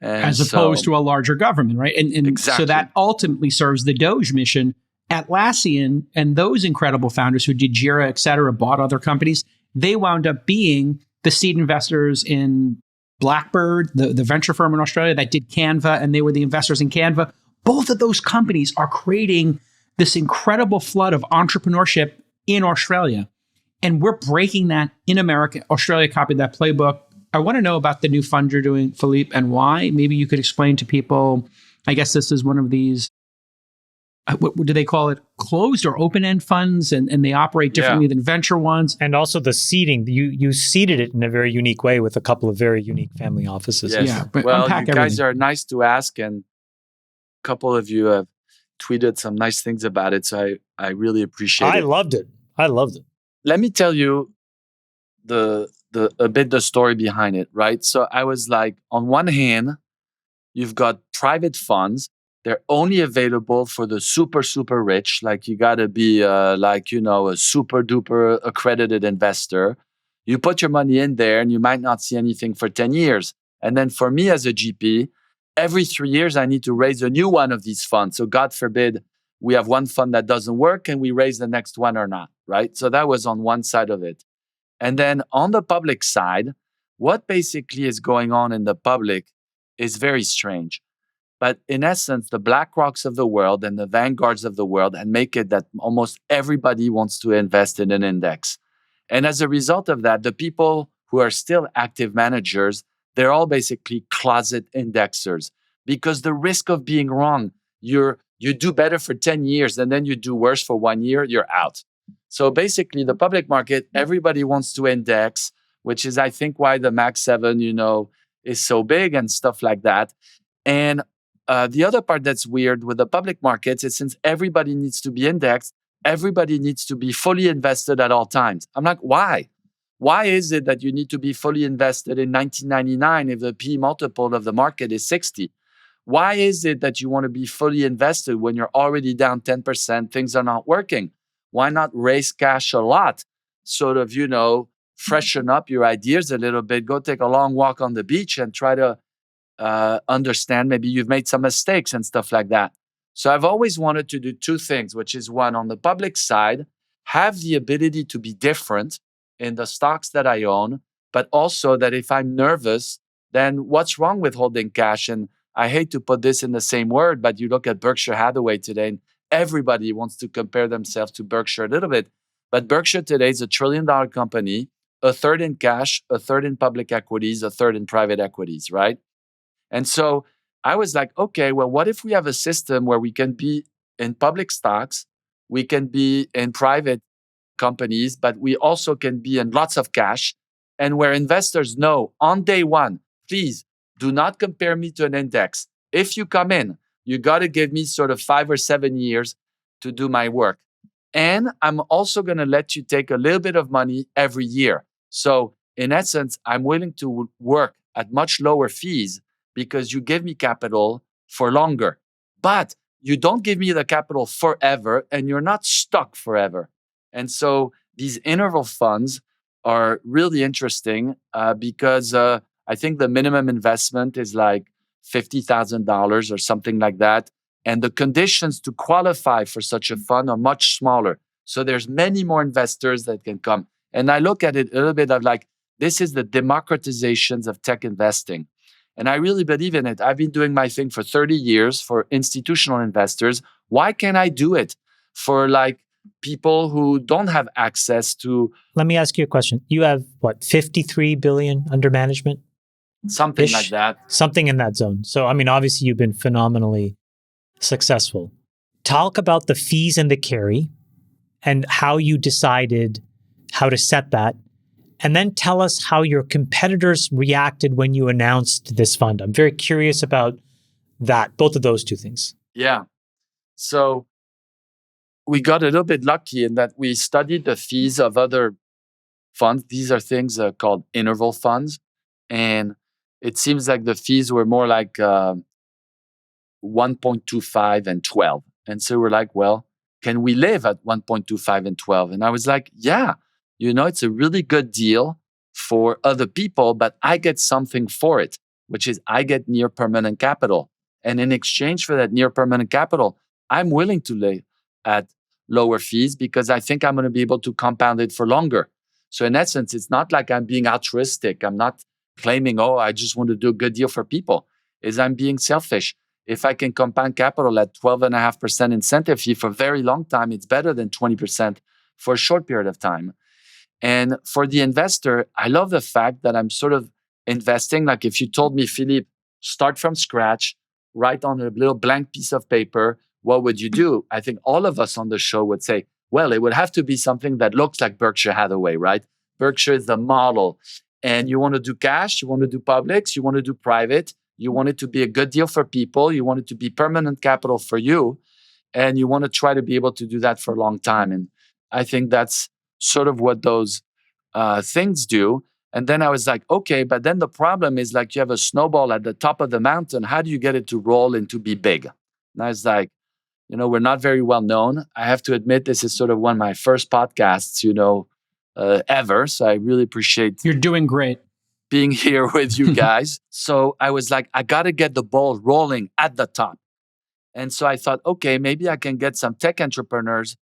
And as opposed to a larger government, right? And exactly. So that ultimately serves the Doge mission. Atlassian and those incredible founders who did Jira, et cetera, bought other companies, they wound up being the seed investors in Blackbird, the venture firm in Australia that did Canva, and they were the investors in Canva. Both of those companies are creating this incredible flood of entrepreneurship in Australia. And we're breaking that in America. Australia copied that playbook. I want to know about the new fund you're doing, Philippe, and why. Maybe you could explain to people, I guess this is one of these, what do they call it? Closed or open-end funds, and they operate differently than venture ones. And also the seeding, you seeded it in a very unique way with a couple of very unique family offices. Yes. Yeah, but well, unpack you guys everything. are nice to ask, and a couple of you have tweeted some nice things about it, so I really appreciate it. I loved it. Let me tell you the story behind it, right? So I was like, on one hand, you've got private funds. They're only available for the super, super rich. Like you got to be a super duper accredited investor. You put your money in there and you might not see anything for 10 years. And then for me as a GP, every 3 years, I need to raise a new one of these funds. So God forbid we have one fund that doesn't work and we raise the next one or not, right? So that was on one side of it. And then on the public side, what basically is going on in the public is very strange. But in essence, the BlackRocks of the world and the Vanguards of the world and make it that almost everybody wants to invest in an index. And as a result of that, the people who are still active managers, they're all basically closet indexers because the risk of being wrong, you do better for 10 years and then you do worse for 1 year, you're out. So basically the public market, everybody wants to index, which is I think why the Max 7, is so big and stuff like that. And the other part that's weird with the public markets is since everybody needs to be indexed, everybody needs to be fully invested at all times. I'm like, why? Why is it that you need to be fully invested in 1999 if the P multiple of the market is 60? Why is it that you want to be fully invested when you're already down 10%, things are not working? Why not raise cash a lot? Sort of, freshen up your ideas a little bit, go take a long walk on the beach and try to understand maybe you've made some mistakes and stuff like that. So I've always wanted to do two things, which is one, on the public side, have the ability to be different in the stocks that I own, but also that if I'm nervous, then what's wrong with holding cash? And I hate to put this in the same word, but you look at Berkshire Hathaway today, and everybody wants to compare themselves to Berkshire a little bit. But Berkshire today is $1 trillion company, a third in cash, a third in public equities, a third in private equities, right? And so I was like, okay, well, what if we have a system where we can be in public stocks, we can be in private companies, but we also can be in lots of cash, and where investors know on day one, please do not compare me to an index. If you come in, you got to give me sort of 5 or 7 years to do my work. And I'm also going to let you take a little bit of money every year. So in essence, I'm willing to work at much lower fees because you give me capital for longer. But you don't give me the capital forever, and you're not stuck forever. And so these interval funds are really interesting because I think the minimum investment is like $50,000 or something like that. And the conditions to qualify for such a fund are much smaller. So there's many more investors that can come. And I look at it a little bit of like, this is the democratizations of tech investing. And I really believe in it. I've been doing my thing for 30 years for institutional investors. Why can't I do it for like people who don't have access to... Let me ask you a question. You have what, 53 billion under management? Something like that. Something in that zone. So, I mean, obviously you've been phenomenally successful. Talk about the fees and the carry and how you decided how to set that. And then tell us how your competitors reacted when you announced this fund. I'm very curious about that, both of those two things. Yeah. So we got a little bit lucky in that we studied the fees of other funds. These are things called interval funds. And it seems like the fees were more like 1.25 and 12. And so we're like, well, can we live at 1.25 and 12? And I was like, yeah, you know, it's a really good deal for other people, but I get something for it, which is I get near permanent capital. And in exchange for that near permanent capital, I'm willing to lay at lower fees because I think I'm going to be able to compound it for longer. So in essence, it's not like I'm being altruistic. I'm not claiming, oh, I just want to do a good deal for people. Is I'm being selfish. If I can compound capital at 12.5% incentive fee for a very long time, it's better than 20% for a short period of time. And for the investor, I love the fact that I'm sort of investing. Like if you told me, Philippe, start from scratch, write on a little blank piece of paper, what would you do? I think all of us on the show would say, well, it would have to be something that looks like Berkshire Hathaway, right? Berkshire is the model. And you want to do cash, you want to do publics, you want to do private, you want it to be a good deal for people, you want it to be permanent capital for you, and you want to try to be able to do that for a long time. And I think that's sort of what those things do. And then I was like, okay, but then the problem is like you have a snowball at the top of the mountain. How do you get it to roll and to be big? And I was like, you know, we're not very well known. I have to admit, this is sort of one of my first podcasts, you know, ever. So I really appreciate You're doing great. being here with you guys. So I was like, I got to get the ball rolling at the top. And so I thought, okay, maybe I can get some tech entrepreneurs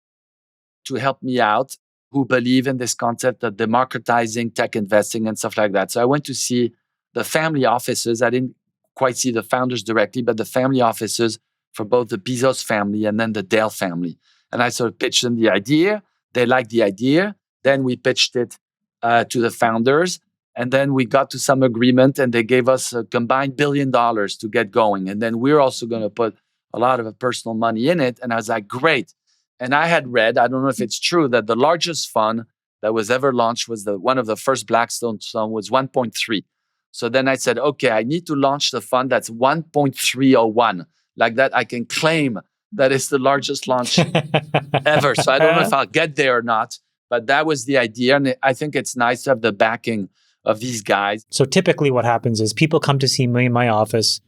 to help me out who believe in this concept of democratizing tech investing and stuff like that. So I went to see the family offices. I didn't quite see the founders directly, but the family offices for both the Bezos family and then the Dell family. And I sort of pitched them the idea. They liked the idea. Then we pitched it to the founders. And then we got to some agreement and they gave us a combined $1 billion to get going. And then we're also going to put a lot of personal money in it. And I was like, great. And I had read, I don't know if it's true, that the largest fund that was ever launched was one of the first Blackstone fund was 1.3. So then I said, okay, I need to launch the fund that's 1.301. Like that, I can claim that it's the largest launch ever. So I don't know if I'll get there or not, but that was the idea. And I think it's nice to have the backing of these guys. So typically what happens is people come to see me in my office.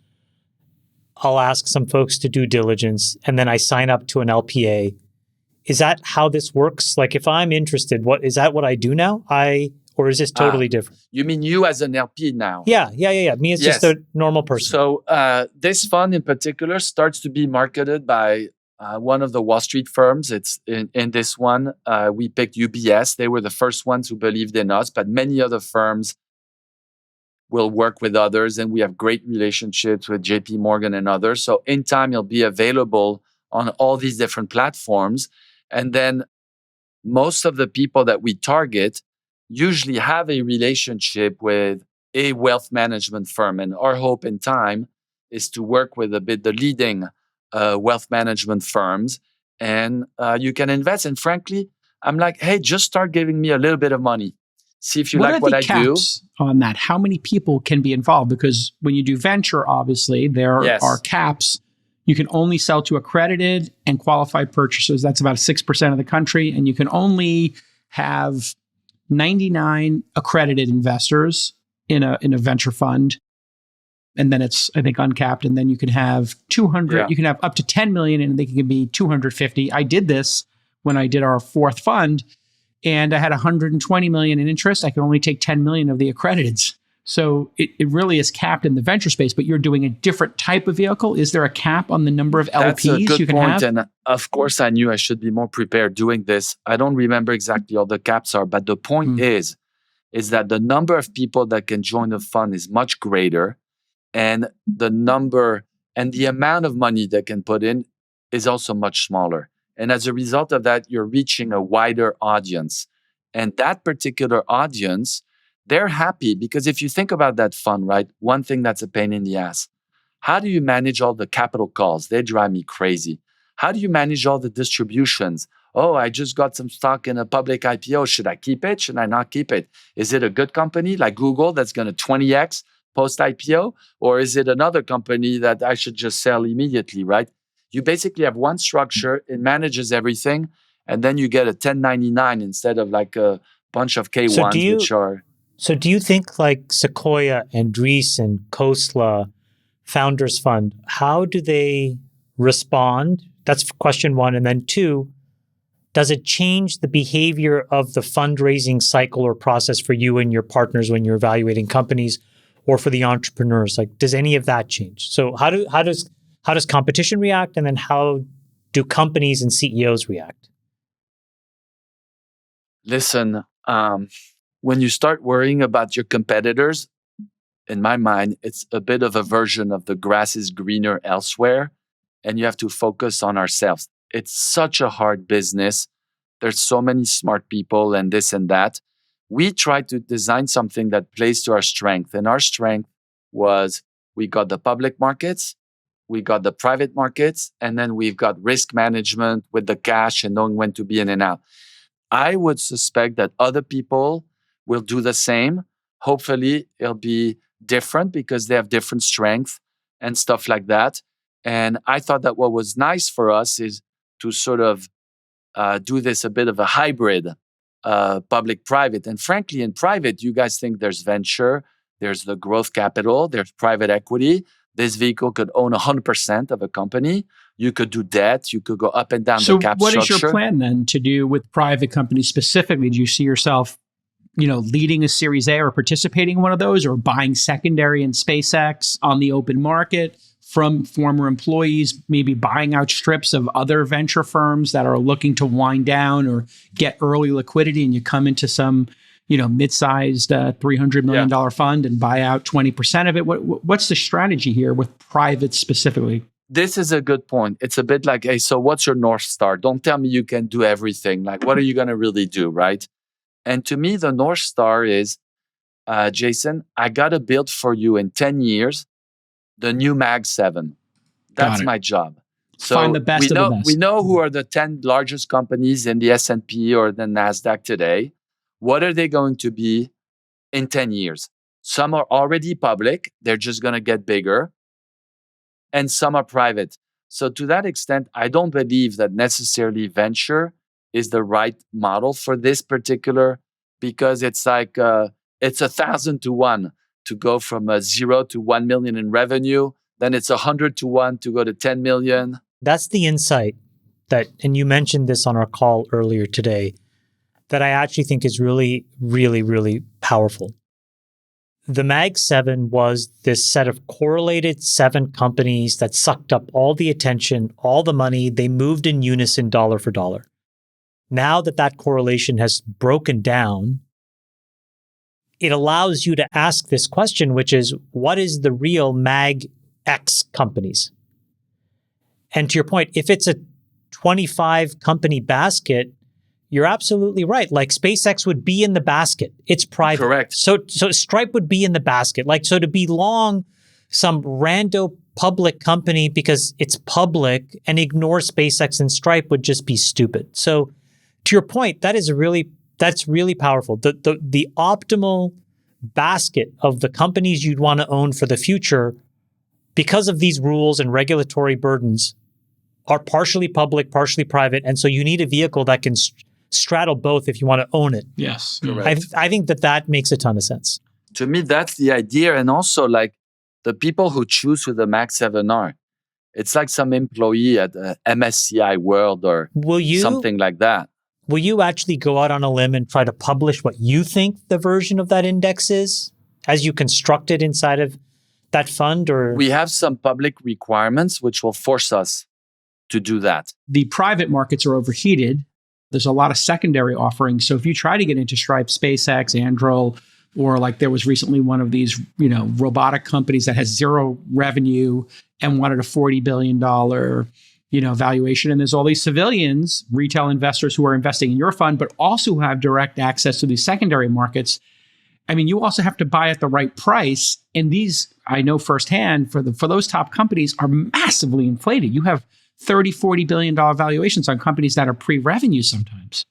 I'll ask some folks to do diligence, and then I sign up to an LPA. Is that how this works? Like if I'm interested, what is that what I do now? or is this totally different? You mean you as an LP now? Yeah. Me as just a normal person. So this fund in particular starts to be marketed by one of the Wall Street firms. It's in this one. We picked UBS. They were the first ones who believed in us, but many other firms will work with others. And we have great relationships with JP Morgan and others. So in time, it'll be available on all these different platforms. And then most of the people that we target usually have a relationship with a wealth management firm. And our hope in time is to work with the leading wealth management firms. And you can invest. And frankly, I'm like, hey, just start giving me a little bit of money. See if you like what I do. What are the caps on that? How many people can be involved? Because when you do venture, obviously, there are caps. You can only sell to accredited and qualified purchasers. That's about 6% of the country. And you can only have 99 accredited investors in a venture fund. And then it's, I think, uncapped. And then you can have 200, you can have up to 10 million, and they can be 250. I did this when I did our fourth fund, and I had 120 million in interest. I could only take 10 million of the accrediteds. So it really is capped in the venture space, but you're doing a different type of vehicle. Is there a cap on the number of LPs That's a good you can point. have? And of course, I knew I should be more prepared doing this. I don't remember exactly all the caps are, but the point is that the number of people that can join the fund is much greater. And the number and the amount of money that can put in is also much smaller. And as a result of that, you're reaching a wider audience. And that particular audience, they're happy because if you think about that fund, right? One thing that's a pain in the ass. How do you manage all the capital calls? They drive me crazy. How do you manage all the distributions? Oh, I just got some stock in a public IPO. Should I keep it? Should I not keep it? Is it a good company like Google that's going to 20x post-IPO? Or is it another company that I should just sell immediately, right? You basically have one structure. It manages everything. And then you get a 1099 instead of like a bunch of K1s, which are... So do you think like Sequoia, Andreessen, and Khosla Founders Fund, how do they respond? That's question one. And then two, does it change the behavior of the fundraising cycle or process for you and your partners when you're evaluating companies, or for the entrepreneurs? Like, does any of that change? So how does competition react? And then how do companies and CEOs react? Listen, when you start worrying about your competitors, in my mind, it's a bit of a version of the grass is greener elsewhere, and you have to focus on ourselves. It's such a hard business. There's so many smart people and this and that. We tried to design something that plays to our strength, and our strength was we got the public markets, we got the private markets, and then we've got risk management with the cash and knowing when to be in and out. I would suspect that other people will do the same. Hopefully, it'll be different because they have different strengths and stuff like that. And I thought that what was nice for us is to sort of do this a bit of a hybrid, public-private. And frankly, in private, you guys think there's venture, there's the growth capital, there's private equity. This vehicle could own 100% of a company. You could do debt. You could go up and down the cap structure. So what is your plan then to do with private companies specifically? Do you see yourself, leading a Series A or participating in one of those, or buying secondary in SpaceX on the open market from former employees, maybe buying out strips of other venture firms that are looking to wind down or get early liquidity, and you come into some mid-sized $300 million fund and buy out 20% of it? What's the strategy here with private specifically? This is a good point. It's a bit like, hey, so what's your North Star? Don't tell me you can do everything. Like, what are you going to really do, right? And to me, the North Star is, Jason, I got to build for you in 10 years the new Mag 7. That's my job. So find the best of the best. We know who are the 10 largest companies in the S&P or the NASDAQ today. What are they going to be in 10 years? Some are already public. They're just going to get bigger. And some are private. So to that extent, I don't believe that necessarily venture is the right model for this particular, because it's like, it's 1,000 to 1 to go from 0 to 1 million in revenue. Then it's 100 to 1 to go to 10 million. That's the insight and you mentioned this on our call earlier today, that I actually think is really, really, really powerful. The Mag 7 was this set of correlated 7 companies that sucked up all the attention, all the money. They moved in unison dollar for dollar. Now that correlation has broken down, it allows you to ask this question, which is, what is the real Mag X companies? And to your point, if it's a 25 company basket, you're absolutely right. Like SpaceX would be in the basket. It's private. Correct. So Stripe would be in the basket. Like, so to be long some rando public company because it's public and ignore SpaceX and Stripe would just be stupid. So to your point, that's really powerful. The optimal basket of the companies you'd want to own for the future, because of these rules and regulatory burdens, are partially public, partially private. And so you need a vehicle that can straddle both if you want to own it. Yes. Correct. I think that makes a ton of sense. To me, that's the idea. And also, like, the people who choose who the Mag 7 are, it's like some employee at MSCI World or something like that. Will you actually go out on a limb and try to publish what you think the version of that index is as you construct it inside of that fund? Or we have some public requirements which will force us to do that. The private markets are overheated. There's a lot of secondary offerings. So if you try to get into Stripe, SpaceX, Anduril, or like there was recently one of these, robotic companies that has zero revenue and wanted a $40 billion, valuation. And there's all these civilians, retail investors who are investing in your fund, but also who have direct access to these secondary markets. I mean, you also have to buy at the right price. And these, I know firsthand, for those top companies are massively inflated. You have $30, $40 billion valuations on companies that are pre-revenue sometimes.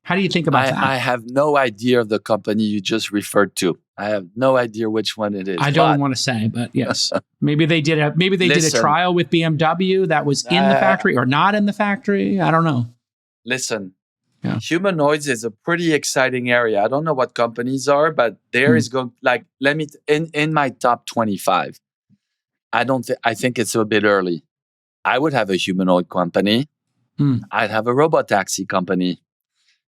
How do you think about that? I have no idea of the company you just referred to. I have no idea which one it is. I don't want to say, but yes, maybe they did a trial with BMW that was in the factory or not in the factory. I don't know. Listen, humanoids is a pretty exciting area. I don't know what companies are, but there is going in my top 25. I think it's a bit early. I would have a humanoid company. I'd have a robotaxi company.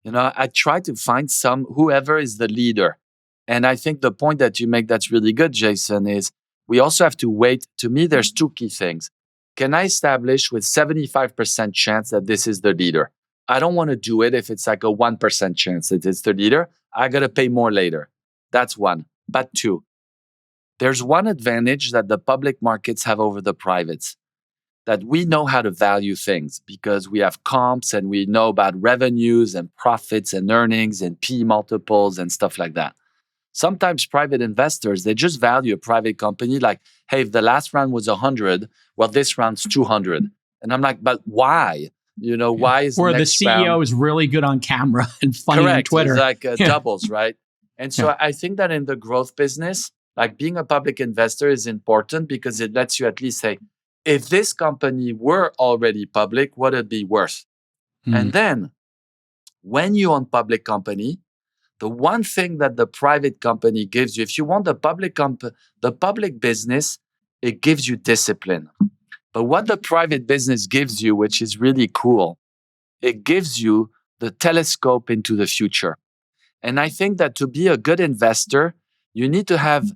I try to find whoever is the leader. And I think the point that you make that's really good, Jason, is we also have to wait. To me, there's two key things. Can I establish with 75% chance that this is the leader? I don't want to do it if it's like a 1% chance that it's the leader. I got to pay more later. That's one. But two, there's one advantage that the public markets have over the privates, that we know how to value things because we have comps and we know about revenues and profits and earnings and P multiples and stuff like that. Sometimes private investors, they just value a private company like, hey, if the last round was 100, well, this round's 200. And I'm like, but why? Why is or the next CEO round is really good on camera and funny on Twitter. It's like doubles, right? And so I think that in the growth business, like being a public investor is important because it lets you at least say, if this company were already public, what would it be worth? And then when you own public company, the one thing that the private company gives you, if you want the public business, it gives you discipline. But what the private business gives you, which is really cool, it gives you the telescope into the future. And I think that to be a good investor, you need to have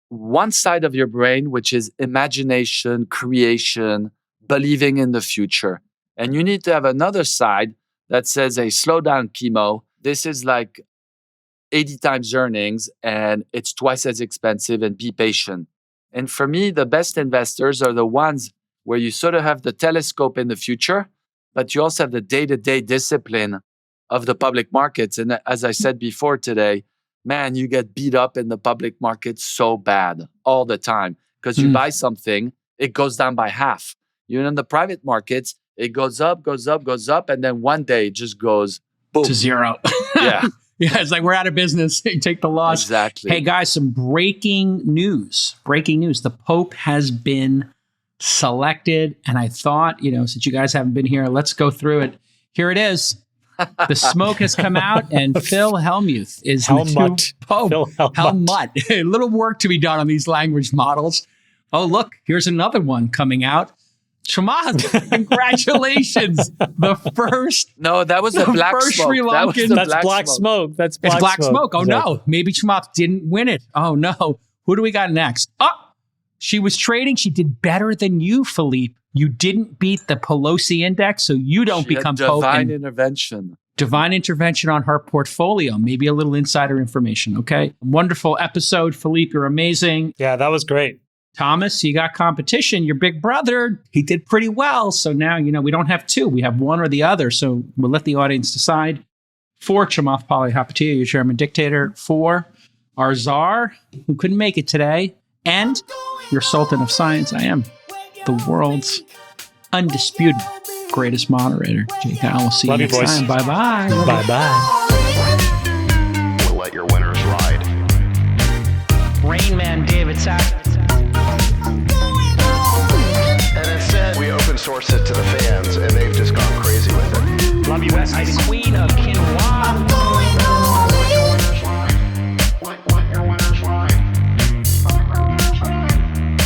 one side of your brain, which is imagination, creation, believing in the future. And you need to have another side that says, hey, slow down, chemo. This is like 80 times earnings and it's twice as expensive, and be patient. And for me, the best investors are the ones where you sort of have the telescope in the future, but you also have the day-to-day discipline of the public markets. And as I said before today, man, you get beat up in the public market so bad all the time because you buy something, it goes down by half. In the private markets, it goes up, goes up, goes up, and then one day it just goes boom. To zero. Yeah. Yeah, it's like we're out of business. You take the loss. Exactly. Hey, guys, some breaking news. Breaking news. The Pope has been selected. And I thought, since you guys haven't been here, let's go through it. Here it is. The smoke has come out, and Phil Hellmuth is the new Pope. Helmut. A little work to be done on these language models. Oh, look, here's another one coming out. Chamath, congratulations. The first No, that was the black first smoke. Sri That was Lankan- the That's black smoke. That's It's black smoke. Oh, Exactly. no. Maybe Chamath didn't win it. Oh, no. Who do we got next? Oh, she was trading. She did better than you, Philippe. You didn't beat the Pelosi index, so you don't She had become Pope. divine And intervention. divine intervention on her portfolio. Maybe a little insider information, okay? Wonderful episode, Philippe. You're amazing. Yeah, that was great. Thomas, you got competition. Your big brother, he did pretty well. So now, we don't have two. We have one or the other. So we'll let the audience decide. 4, Chamath Palihapitiya, your chairman dictator. 4, our czar, who couldn't make it today. And your sultan of science. I am the world's undisputed greatest moderator. Jake, I will see Love you you, next boys. time. Bye-bye. Bye-bye. We'll let your winners ride. Rain Man David Sack. And instead, we open source it to the fans, and they've just gone crazy with it. Love you, Besties. Queen of Quinoa.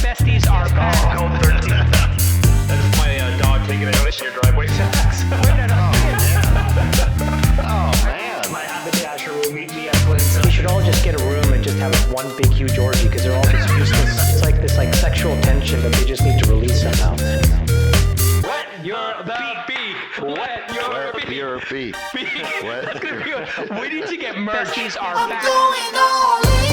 Besties are back. Code 13. That's my dog taking a notice in your driveway. Oh, man. My haberdasher will meet me at Clinton. We should all just get a room and just have one big huge orgy because they're all just useless. It's like this sexual tension that they just need to release somehow. Wet your beak. Wet your Your feet. beak. What? We need to get merch. Besties are back. Going all in.